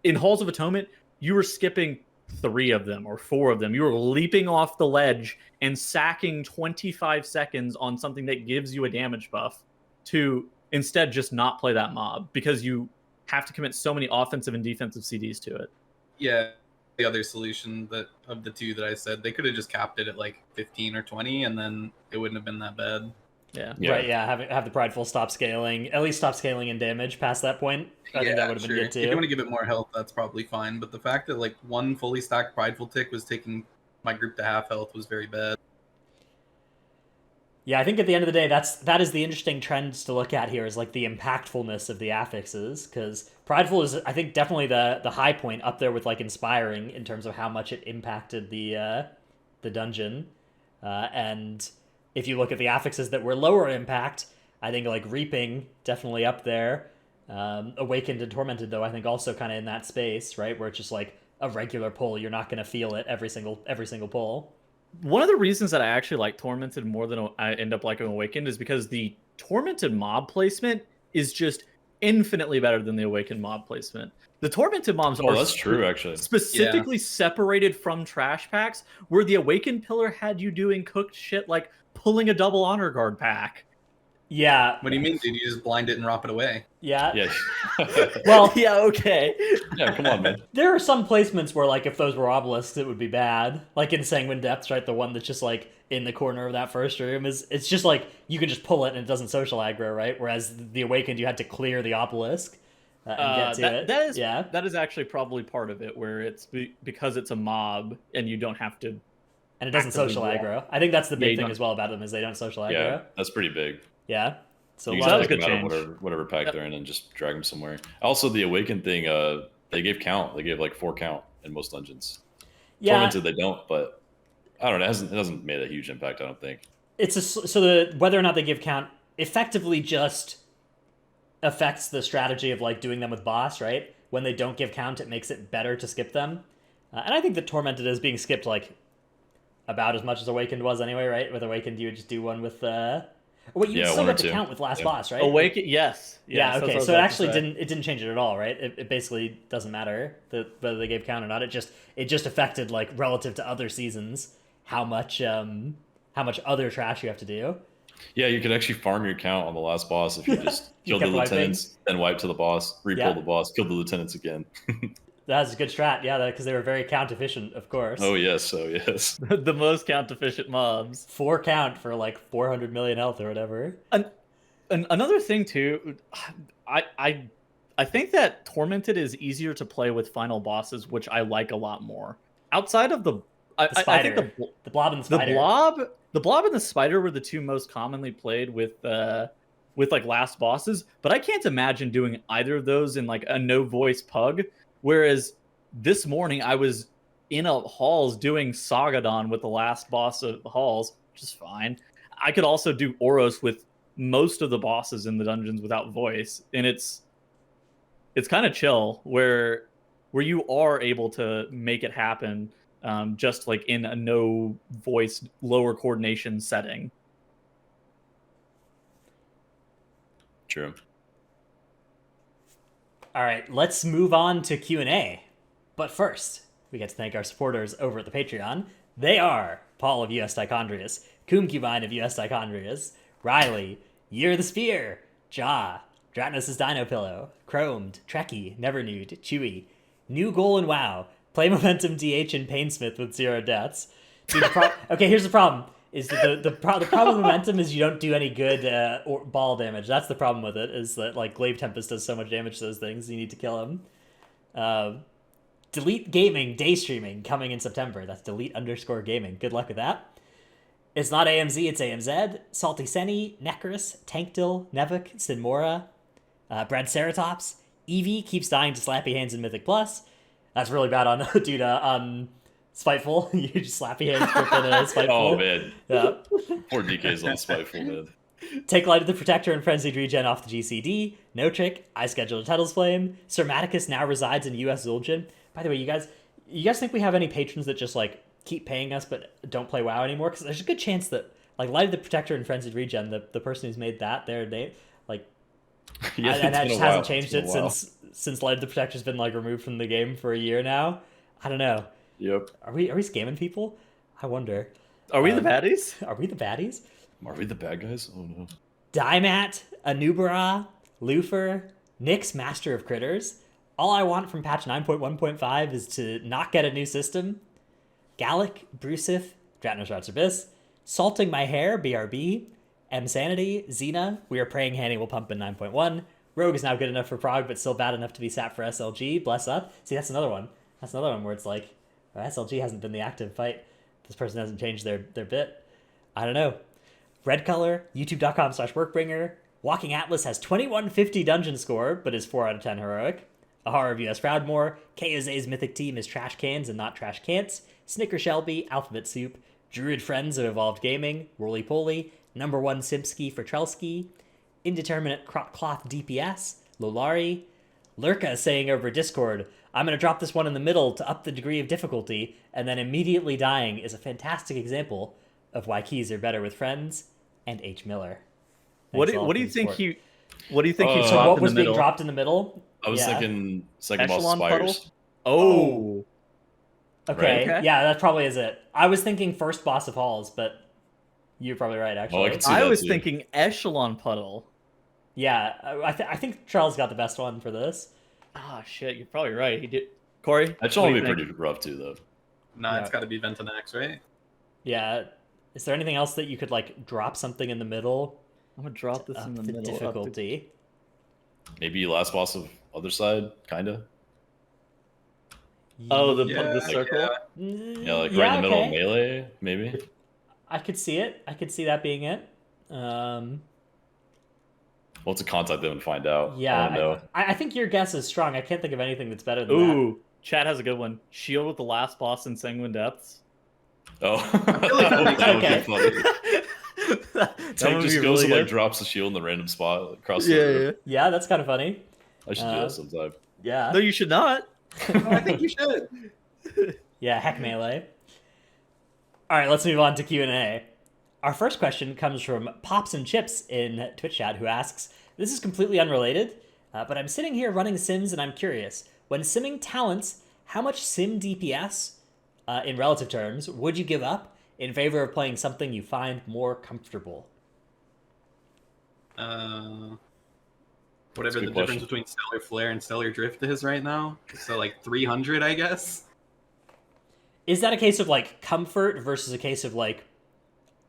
in Halls of Atonement, you were skipping 3 of them or 4 of them. You were leaping off the ledge and sacking 25 seconds on something that gives you a damage buff to instead just not play that mob because you have to commit so many offensive and defensive CDs to it. Yeah. The other solution that of the 2 that I said, they could have just capped it at like 15 or 20 and then it wouldn't have been that bad. Yeah. Right, yeah, have the Prideful stop scaling, at least stop scaling in damage past that point. I think that would have been good too. If you want to give it more health, that's probably fine. But the fact that like 1 fully stacked Prideful tick was taking my group to half health was very bad. Yeah, I think at the end of the day, that is the interesting trends to look at here is like the impactfulness of the affixes, because Prideful is, I think, definitely the high point up there with like Inspiring in terms of how much it impacted the dungeon, and if you look at the affixes that were lower impact, I think like Reaping definitely up there. Awakened and Tormented though, I think also kind of in that space, right, where it's just like a regular pull, you're not going to feel it every single pull. One of the reasons that I actually like Tormented more than I end up liking Awakened is because the Tormented mob placement is just infinitely better than the Awakened mob placement. The Tormented mobs Oh, are that's true, actually. specifically separated from trash packs, where the Awakened pillar had you doing cooked shit like pulling a double honor guard pack. Yeah. What do you mean, dude? You just blind it and rop it away. Yeah. Yeah. Well, Yeah, okay. Yeah, come on, man. there are some placements where, like, if those were obelisks, it would be bad. Like in Sanguine Depths, right? The one that's just, like, in the corner of that first room it's just, like, you can just pull it and it doesn't social aggro, right? Whereas the Awakened, you had to clear the obelisk and get to it. That is actually probably part of it, where it's because it's a mob and you don't have to. And it doesn't actively social draw. aggro. I think that's the Yeah, big you thing don't- as well about them is they don't social aggro. Yeah, that's pretty big. Yeah. So You a can lot that just was of, a take good them out of change. whatever pack they're in and just drag them somewhere. Also, the Awakened thing, they gave count. They gave like 4 count in most dungeons. yeah. Tormented, they don't, but I don't know. It hasn't made a huge impact, I don't think. Whether or not they give count effectively just affects the strategy of like doing them with boss, right? When they don't give count, it makes it better to skip them. And I think that Tormented is being skipped like about as much as Awakened was anyway, right? With Awakened, you would just do one with well, you Yeah, still one or got to two. count with last Yeah. boss, right? Awaken, yes. Yeah, Yes, that's okay. what I was So it about to actually say. didn't change it at all, right? It basically doesn't matter whether they gave count or not. It just affected like relative to other seasons how much other trash you have to do. Yeah, you could actually farm your count on the last boss if you just You killed the kept wiping. lieutenants, then wipe to the boss, repull Yeah. the boss, kill the lieutenants again. That's a good strat, yeah, because they were very count efficient, of course. Oh yes, oh yes. The most count efficient mobs. 4 count for like 400 million health or whatever. And another thing too, I think that Tormented is easier to play with final bosses, which I like a lot more. Outside of the The I spider. think The blob and the spider. the blob and the spider were the two most commonly played with like last bosses, but I can't imagine doing either of those in like a no voice pug. Whereas this morning I was in a halls doing Sagadon with the last boss of the halls, which is fine. I could also do Oros with most of the bosses in the dungeons without voice, and it's kind of chill where you are able to make it happen just like in a no voice, lower coordination setting. True. All right, let's move on to Q&A. But first, we get to thank our supporters over at the Patreon. They are Paul of US Dichondrius, Coomcubine of US Dichondrius, Riley, Year of the Spear, Ja, Dratnos' Dino Pillow, Chromed, Trekkie, Nevernude, Chewy, New Goal and WoW, Play Momentum DH and Painsmith with 0 deaths. Dude, okay, here's the problem. Is that the problem with Momentum is you don't do any good or ball damage. That's the problem with it, is that like Glaive Tempest does so much damage to those things, you need to kill them. Delete Gaming Day Streaming coming in September. That's delete_gaming. Good luck with that. It's not AMZ, it's AMZ. Salty Senny, Necros, Tankdill, Nevik, Sinmora, Brad Ceratops, Eevee keeps dying to Slappy Hands in Mythic Plus. That's really bad on dude. Spiteful. You just Slappy Hands tripping in Spiteful. Oh man. Yeah. Poor DK's on Spiteful, man. Take Light of the Protector and Frenzied Regen off the GCD. No Trick. I scheduled a Tuttle's Flame. Sermaticus now resides in US Zul'jin. By the way, you guys think we have any patrons that just like keep paying us but don't play WoW anymore? Because there's a good chance that like Light of the Protector and Frenzied Regen, the person who's made that, their name, like, Yeah, and that it's just been a while. hasn't changed It's it been a while. since Light of the Protector's been like removed from the game for a year now. I don't know. Yep. Are we scamming people? I wonder. Are we the baddies? Are we the baddies? Are we the bad guys? Oh no. Daimat, Anubara, Lufer, Nyx, Master of Critters. All I want from patch 9.1.5 is to not get a new system. Gallic, Brusif, Dratnos Routes Abyss, Salting My Hair, BRB, M Sanity, Xena, We Are Praying Hanny will pump in 9.1. Rogue is now good enough for Prog, but still bad enough to be sat for SLG. Bless up. See, that's another one. That's another one where it's like, SLG hasn't been the active fight. This person hasn't changed their bit. I don't know. Red Color, youtube.com/workbringer. Walking Atlas has 2150 dungeon score, but is 4 out of 10 heroic. A Horror of US Proudmore. KOZ's mythic team is Trash Cans and not Trash Cants. Snicker Shelby, Alphabet Soup. Druid Friends of Evolved Gaming. Roly Poly. Number 1 Simpsky for Trelsky. Indeterminate Crop Cloth DPS. Lolari. Lurka saying over Discord, I'm going to drop this one in the middle to up the degree of difficulty, and then immediately dying is a fantastic example of why keys are better with friends. And H. Miller. What Thanks all do you for the think support. he? What do you think he So So dropped what in was the being middle? dropped in the middle? I was Yeah. thinking second boss Echelon Spires. puddle? Oh, Okay, Right. yeah, that probably is it. I was thinking first boss of Halls, but you're probably right, actually. I could see I that was too. thinking Echelon puddle. Yeah, I think Charles got the best one for this. Ah, shit, you're probably right. He did. Corey, That what should do only you be think? pretty rough too, though. Nah, Yeah. it's got to be Ventanax, right? Yeah. Is there anything else that you could, like, drop something in the middle? I'm gonna drop this Up in the the middle. up the- difficulty. Maybe last boss of other side, kinda. Oh, the Yeah, circle. yeah. Yeah, like right in the middle of okay. melee, maybe. I could see it. I could see that being it. We'll have to contact them and find out. Yeah, I don't know. I think your guess is strong. I can't think of anything that's better than Ooh, chat has a good one. Shield with the last boss in Sanguine Depths. Oh, feel like that makes that would okay. be funny. That Tank would just be goes really and like good. drops the shield in the random spot across Yeah, the yeah. room. that. Yeah, that's kind of funny. I should do that sometime. Yeah. No, you should not. Oh, I think you should. Yeah, heck melee. All right, let's move on to Q&A. Our first question comes from Pops and Chips in Twitch chat, who asks, this is completely unrelated, but I'm sitting here running Sims and I'm curious. When simming talents, how much sim DPS, in relative terms, would you give up in favor of playing something you find more comfortable? whatever That's the a good difference between Stellar Flare and Stellar Drift is right now. So like 300, I guess. Is that a case of like comfort versus a case of like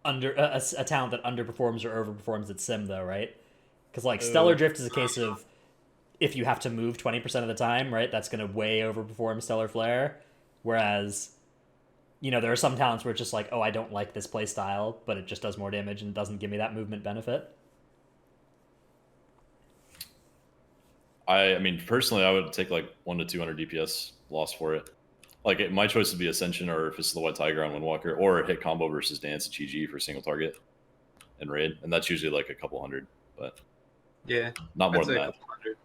under a talent that underperforms or overperforms its sim though, right? Because like Stellar Drift is a case of if you have to move 20% of the time, right? That's going to way overperform Stellar Flare. Whereas, you know, there are some talents where it's just like, oh, I don't like this playstyle, but it just does more damage and doesn't give me that movement benefit. I mean, personally, I would take like 1 to 200 DPS loss for it. Like, my choice would be Ascension or Fist of the White Tiger on Windwalker, or hit combo versus Dance and GG for single target and raid, and that's usually like a couple hundred, but Yeah, not more I'd than say a that. couple hundred.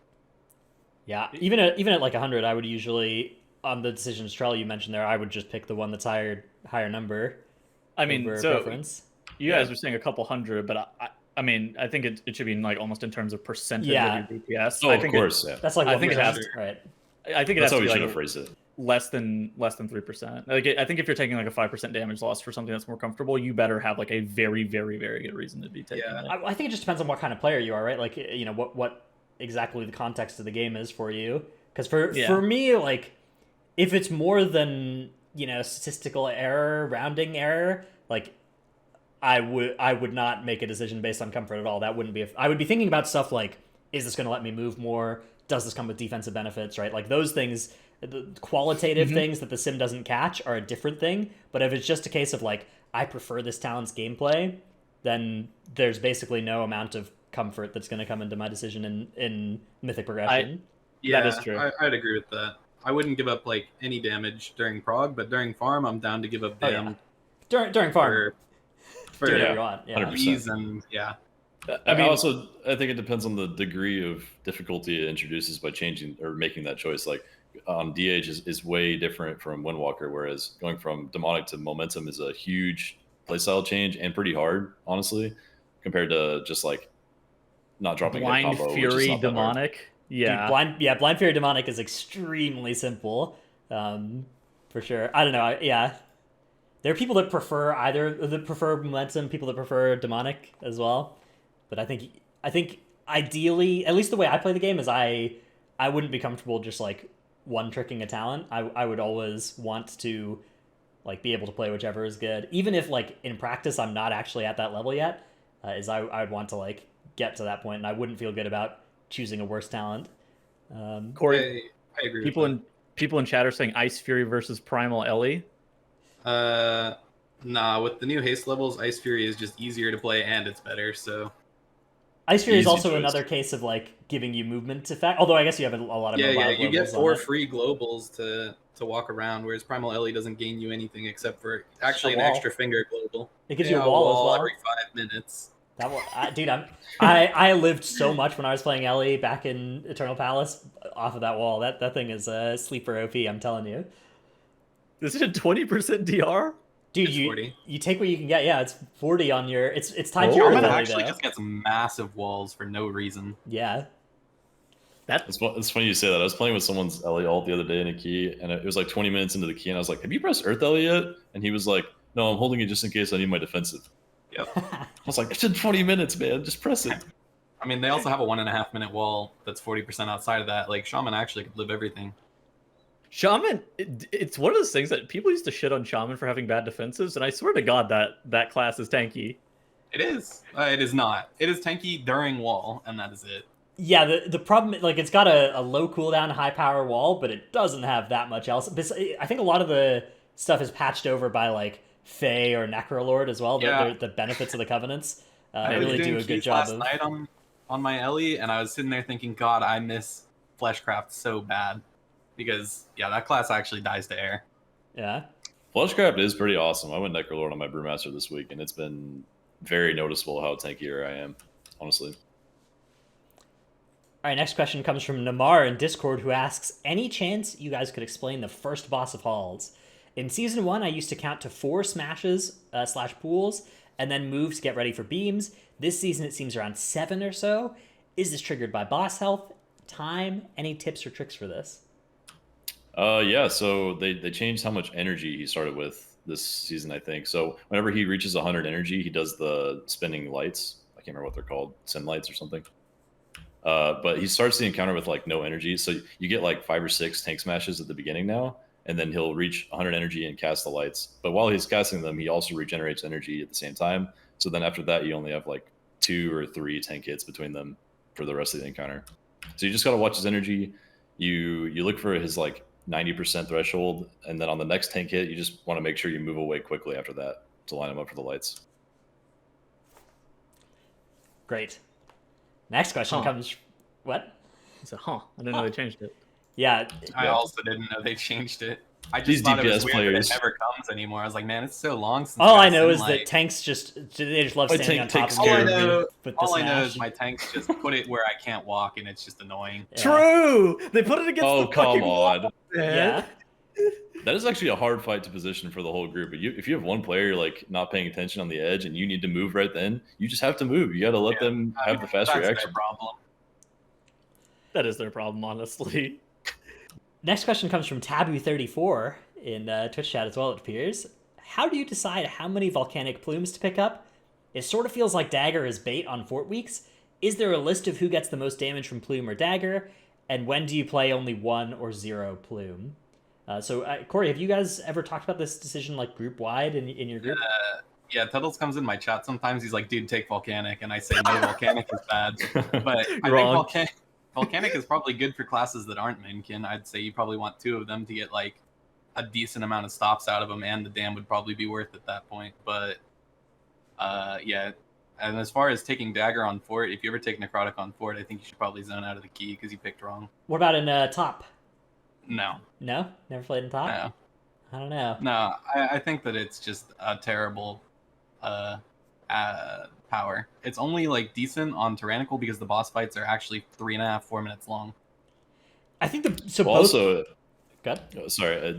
Yeah, even at like 100, I would usually, on the decisions trail you mentioned there, I would just pick the one that's higher number. I mean, over so preference. you guys were saying a couple hundred, but I mean, I think it should be in like almost in terms of percentage Yeah. of your DPS. Oh, I of think course, yeah. That's like I 1%, think it has to- right? I think it That's has how to we be should like have phrased it. less than 3%. Like I think if you're taking like a 5% damage loss for something that's more comfortable, you better have like a very, very, very good reason to be taking Yeah. it. I think it just depends on what kind of player you are, right? Like, you know, what exactly the context of the game is for you. Because for me, like, if it's more than, you know, statistical error, rounding error, like, I would not make a decision based on comfort at all. That wouldn't be. I would be thinking about stuff like, is this going to let me move more? Does this come with defensive benefits? Right, like those things, the qualitative things that the sim doesn't catch are a different thing. But if it's just a case of like, I prefer this talent's gameplay, then there's basically no amount of comfort that's going to come into my decision in Mythic Progression. Yeah, That is true. I'd agree with that. I wouldn't give up like any damage during prog, but during farm, I'm down to give up Oh, dam yeah. During farm, for do whatever yeah, you want. Yeah. 100%. reason. Yeah, I mean, also, I think it depends on the degree of difficulty it introduces by changing or making that choice. Like, DH is way different from Windwalker, whereas going from Demonic to Momentum is a huge playstyle change and pretty hard, honestly, compared to just like not dropping a Blind combo, which is Fury not that hard. Demonic. Dude, Yeah. Blind Fury Demonic is extremely simple, for sure. I don't know. There are people that prefer Momentum, people that prefer Demonic as well. But I think ideally, at least the way I play the game is I wouldn't be comfortable just like one tricking a talent. I would always want to like be able to play whichever is good, even if like in practice I'm not actually at that level yet. I would want to like get to that point, and I wouldn't feel good about choosing a worse talent. Corey, I agree. people in chat are saying Ice Fury versus Primal Ellie. Nah, with the new haste levels, Ice Fury is just easier to play and it's better. So Ice Fury is Easy also choice. another case of like giving you movement effect. Although I guess you have a lot of yeah, mobile you get globals 4 on it. free globals to walk around, whereas Primal Ellie doesn't gain you anything except for actually an wall. extra finger global. It gives Yeah, you a wall as well. every 5 minutes. That will, dude, I lived so much when I was playing Ellie back in Eternal Palace off of that wall. That thing is a sleeper OP. I'm telling you, Is it a 20% DR? dude. It's 40. You take what you can get. Yeah, it's 40 on your. It's tied to Oh. your Shaman ability actually though. just gets massive walls for no reason. Yeah, It's funny you say that. I was playing with someone's Ellie ult the other day in a key, and it was like 20 minutes into the key, and I was like, "Have you pressed Earth Ellie yet?" And he was like, "No, I'm holding it just in case I need my defensive." Yep. I was like, "It's in 20 minutes, man. Just press it." I mean, they also have a 1.5 minute wall that's 40% outside of that. Like Shaman actually could live everything. Shaman, it's one of those things that people used to shit on Shaman for having bad defensives, and I swear to God that class is tanky. It is. It is not. It is tanky during wall, and that is it. yeah. The problem, like, it's got a low cooldown, high power wall, but it doesn't have that much else. I think a lot of the stuff is patched over by like Fae or Necrolord as well. Yeah. The benefits of the Covenants I was really doing do a good keys job last of. night on my Ellie, and I was sitting there thinking, God, I miss Fleshcraft so bad. Because, yeah, that class actually dies to air. Yeah. Fleshcraft is pretty awesome. I went Necrolord on my Brewmaster this week, and it's been very noticeable how tankier I am, honestly. All right, next question comes from Namar in Discord, who asks, any chance you guys could explain the first boss of Halls? In Season 1, I used to count to 4 smashes / pools, and then move to get ready for beams. This season, it seems around 7 or so. Is this triggered by boss health, time? Any tips or tricks for this? Yeah, so they changed how much energy he started with this season, I think. So whenever he reaches 100 energy, he does the spinning lights. I can't remember what they're called, Sin lights or something. But he starts the encounter with like no energy, so you get like 5 or 6 tank smashes at the beginning now, and then he'll reach 100 energy and cast the lights. But while he's casting them, he also regenerates energy at the same time. So then after that, you only have like 2 or 3 tank hits between them for the rest of the encounter. So you just got to watch his energy. You look for his like 90% threshold, and then on the next tank hit, you just want to make sure you move away quickly after that to line him up for the lights. Great. Next question comes. What? So, I didn't know they changed it. Yeah. I also didn't know they changed it. I just These thought it was DPS weird players. that it never comes anymore. I was like, man, it's so long since. All I I've know seen, is like- that tanks they just love My standing on tank top takes of All I care you of know, with the all I know smash. is my tanks just put it where I can't walk, and it's just annoying. Yeah. True. They put it against Oh, the come fucking wall, on. man. Yeah. That is actually a hard fight to position for the whole group. But if you have one player like not paying attention on the edge and you need to move right then, you just have to move. You got to let them have the fast That's reaction. their problem. That is their problem, honestly. Next question comes from Taboo34 in Twitch chat as well, it appears. How do you decide how many volcanic plumes to pick up? It sort of feels like dagger is bait on fort weeks. Is there a list of who gets the most damage from plume or dagger? And when do you play only 1 or 0 plume? Corey, have you guys ever talked about this decision like group wide in your group? Yeah, Tuddles comes in my chat sometimes. He's like, dude, take Volcanic. And I say, no, Volcanic is bad. But I Wrong. think Volcanic is probably good for classes that aren't Moonkin. I'd say you probably want 2 of them to get like a decent amount of stops out of them, and the dam would probably be worth at that point. But yeah. And as far as taking Dagger on Fort, if you ever take Necrotic on Fort, I think you should probably zone out of the key because you picked wrong. What about in top? No. No? Never played in top? No. I don't know. No, I think that it's just a terrible power. It's only like decent on Tyrannical because the boss fights are actually 3.5, 4 minutes long. I think both... Also, Good.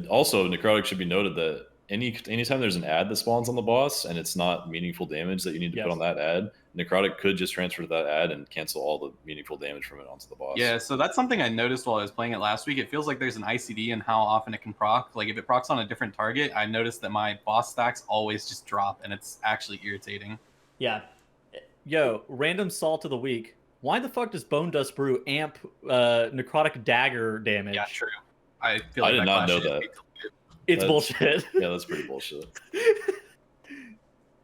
Also, Necrotic should be noted that anytime there's an ad that spawns on the boss and it's not meaningful damage that you need to put on that ad, Necrotic could just transfer to that ad and cancel all the meaningful damage from it onto the boss. Yeah, so that's something I noticed while I was playing it last week. It feels like there's an ICD in how often it can proc. Like if it procs on a different target, I noticed that my boss stacks always just drop, and it's actually irritating. Yeah. Yo, random salt of the week. Why the fuck does Bone Dust Brew amp necrotic dagger damage? Yeah, true. I feel like I did not know class should that. be deleted. It's That's- bullshit. Yeah, that's pretty bullshit.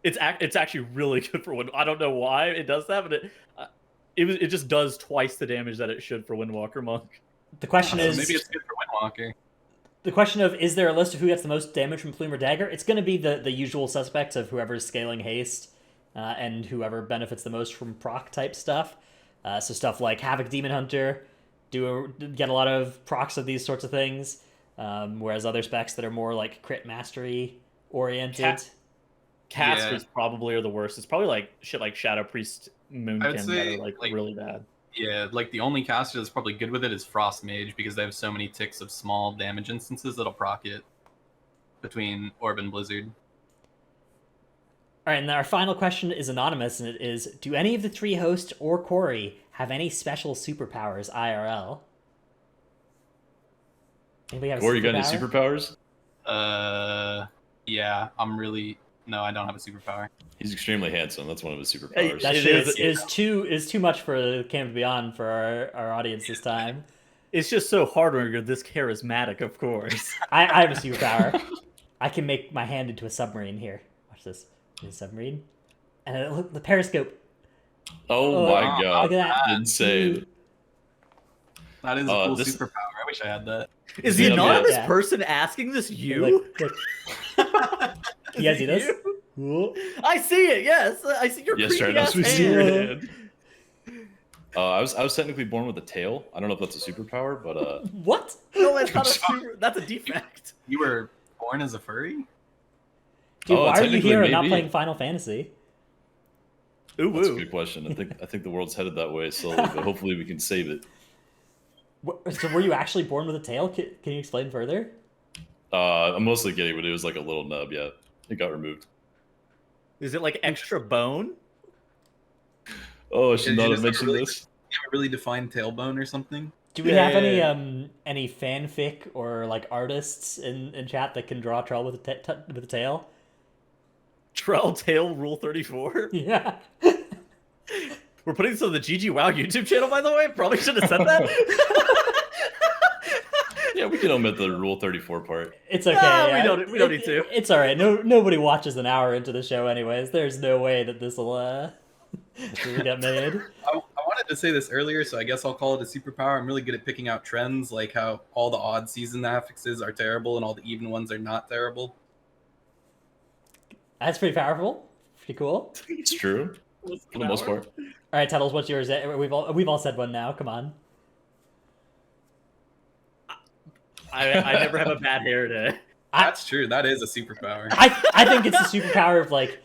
It's actually really good for Wind. I don't know why it does that, but it just does twice the damage that it should for Windwalker Monk. The question So is... maybe it's good for Windwalker. The question of, is there a list of who gets the most damage from plume or dagger? It's going to be the usual suspects of whoever's scaling haste and whoever benefits the most from proc type stuff. So stuff like Havoc Demon Hunter get a lot of procs of these sorts of things, whereas other specs that are more like crit mastery oriented. Casters probably are the worst. It's probably like shit like Shadow Priest, Moonkin that are like really bad. Yeah, like the only caster that's probably good with it is Frost Mage because they have so many ticks of small damage instances that'll proc it between Orb and Blizzard. All right, and our final question is anonymous, and it is: do any of the 3 hosts or Corey have any special superpowers IRL? Anybody have a Corey, you got any superpower? superpowers? Yeah, no, I don't have a superpower. He's extremely handsome. That's one of his Hey, superpowers. That It shit is- is too much for Camp Beyond for our audience this time. It's just so hard when you're this charismatic, of course. I have a superpower. I can make my hand into a submarine here. Watch this. A submarine. And look, the periscope. Oh my god. Look at that. Insane. That is a cool this- superpower. I wish I had that. Is the Yeah, anonymous yeah. person asking this you? Look. You guys see this? You? I see it. Yes, I see your Yes, creepy Tranos, ass we see your hand. hand. I was technically born with a tail. I don't know if that's a superpower, but What? No, that's not a super. That's a defect. You were born as a furry? Dude, Oh, why are you technically, here and not maybe. playing Final Fantasy? Ooh, that's a woo. good question. I think the world's headed that way slowly, but hopefully we can save it. So were you actually born with a tail? Can you explain further? I'm mostly kidding, but it was like a little nub. Yeah, it got removed. Is it like extra bone? Oh, I should Did not you have just mentioned really- this. You have a really defined tailbone or something? Do we Yeah, have yeah, any fanfic or like artists in chat that can draw a troll with a tail? Trell tail rule 34. Yeah. We're putting this on the GG Wow YouTube channel, by the way. Probably should have said that. Yeah, we can omit the Rule 34 part. It's okay. No, yeah. we don't need to. It's all right. Nobody watches an hour into the show, anyways. There's no way that this will get made. I wanted to say this earlier, so I guess I'll call it a superpower. I'm really good at picking out trends, like how all the odd season affixes are terrible and all the even ones are not terrible. That's pretty powerful. Pretty cool. It's true. For the most part. All right, Tuttles, what's yours? We've all said one now. Come on. I never have a bad hair day. That's true. That is a superpower. I think it's a superpower of like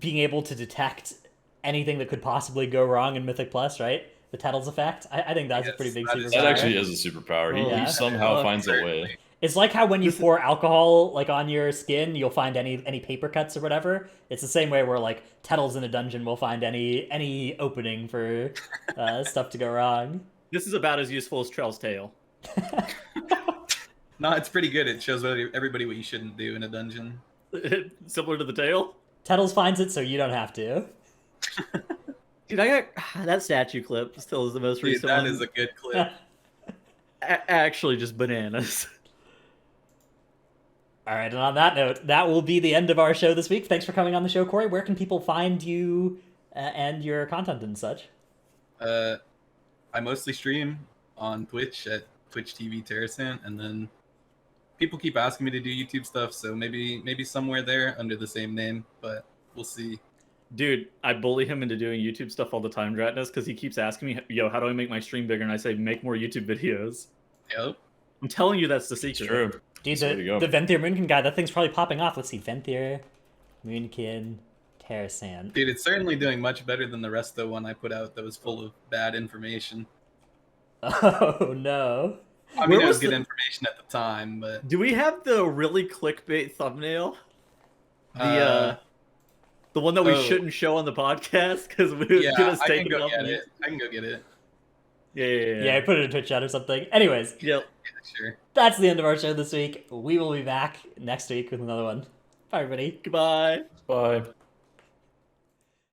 being able to detect anything that could possibly go wrong in Mythic Plus, right? The Tuttles effect. I think that's a Yes, pretty big that superpower. is- That actually is a superpower. He, Yeah. he somehow finds a way. It's like how when you pour alcohol like on your skin, you'll find any paper cuts or whatever. It's the same way where like Tuttles in a dungeon will find any opening for stuff to go wrong. This is about as useful as Trell's tail. No, it's pretty good. It shows everybody what you shouldn't do in a dungeon. Similar to the tail. Tuttles finds it, so you don't have to. Dude, I got that statue clip. Still is the most Dude, recent that one. is a good clip. Actually, just bananas. All right, and on that note, that will be the end of our show this week. Thanks for coming on the show, Corey. Where can people find you and your content and such? I mostly stream on Twitch at Twitch TV Tarisant, and then people keep asking me to do YouTube stuff, so maybe somewhere there under the same name, but we'll see. Dude, I bully him into doing YouTube stuff all the time, Dratnus, because he keeps asking me, yo, how do I make my stream bigger? And I say, make more YouTube videos. Yep. I'm telling you that's the It's secret. true. Dude, That's the way to go. the Venthyr Moonkin guy, that thing's probably popping off. Let's see, Venthyr, Moonkin, Tarisant. Dude, it's certainly doing much better than the rest of the one I put out that was full of bad information. Oh no. I Where mean, it was was good the- information at the time, but Do we have the really clickbait thumbnail? The one that we oh. shouldn't show on the podcast because we yeah, get us I can taken go off. get it. I can go get it. Yeah, I put it in Twitch chat or something. Anyways, Yeah. Yeah, sure. that's the end of our show this week. We will be back next week with another one. Bye, everybody. Goodbye. Bye.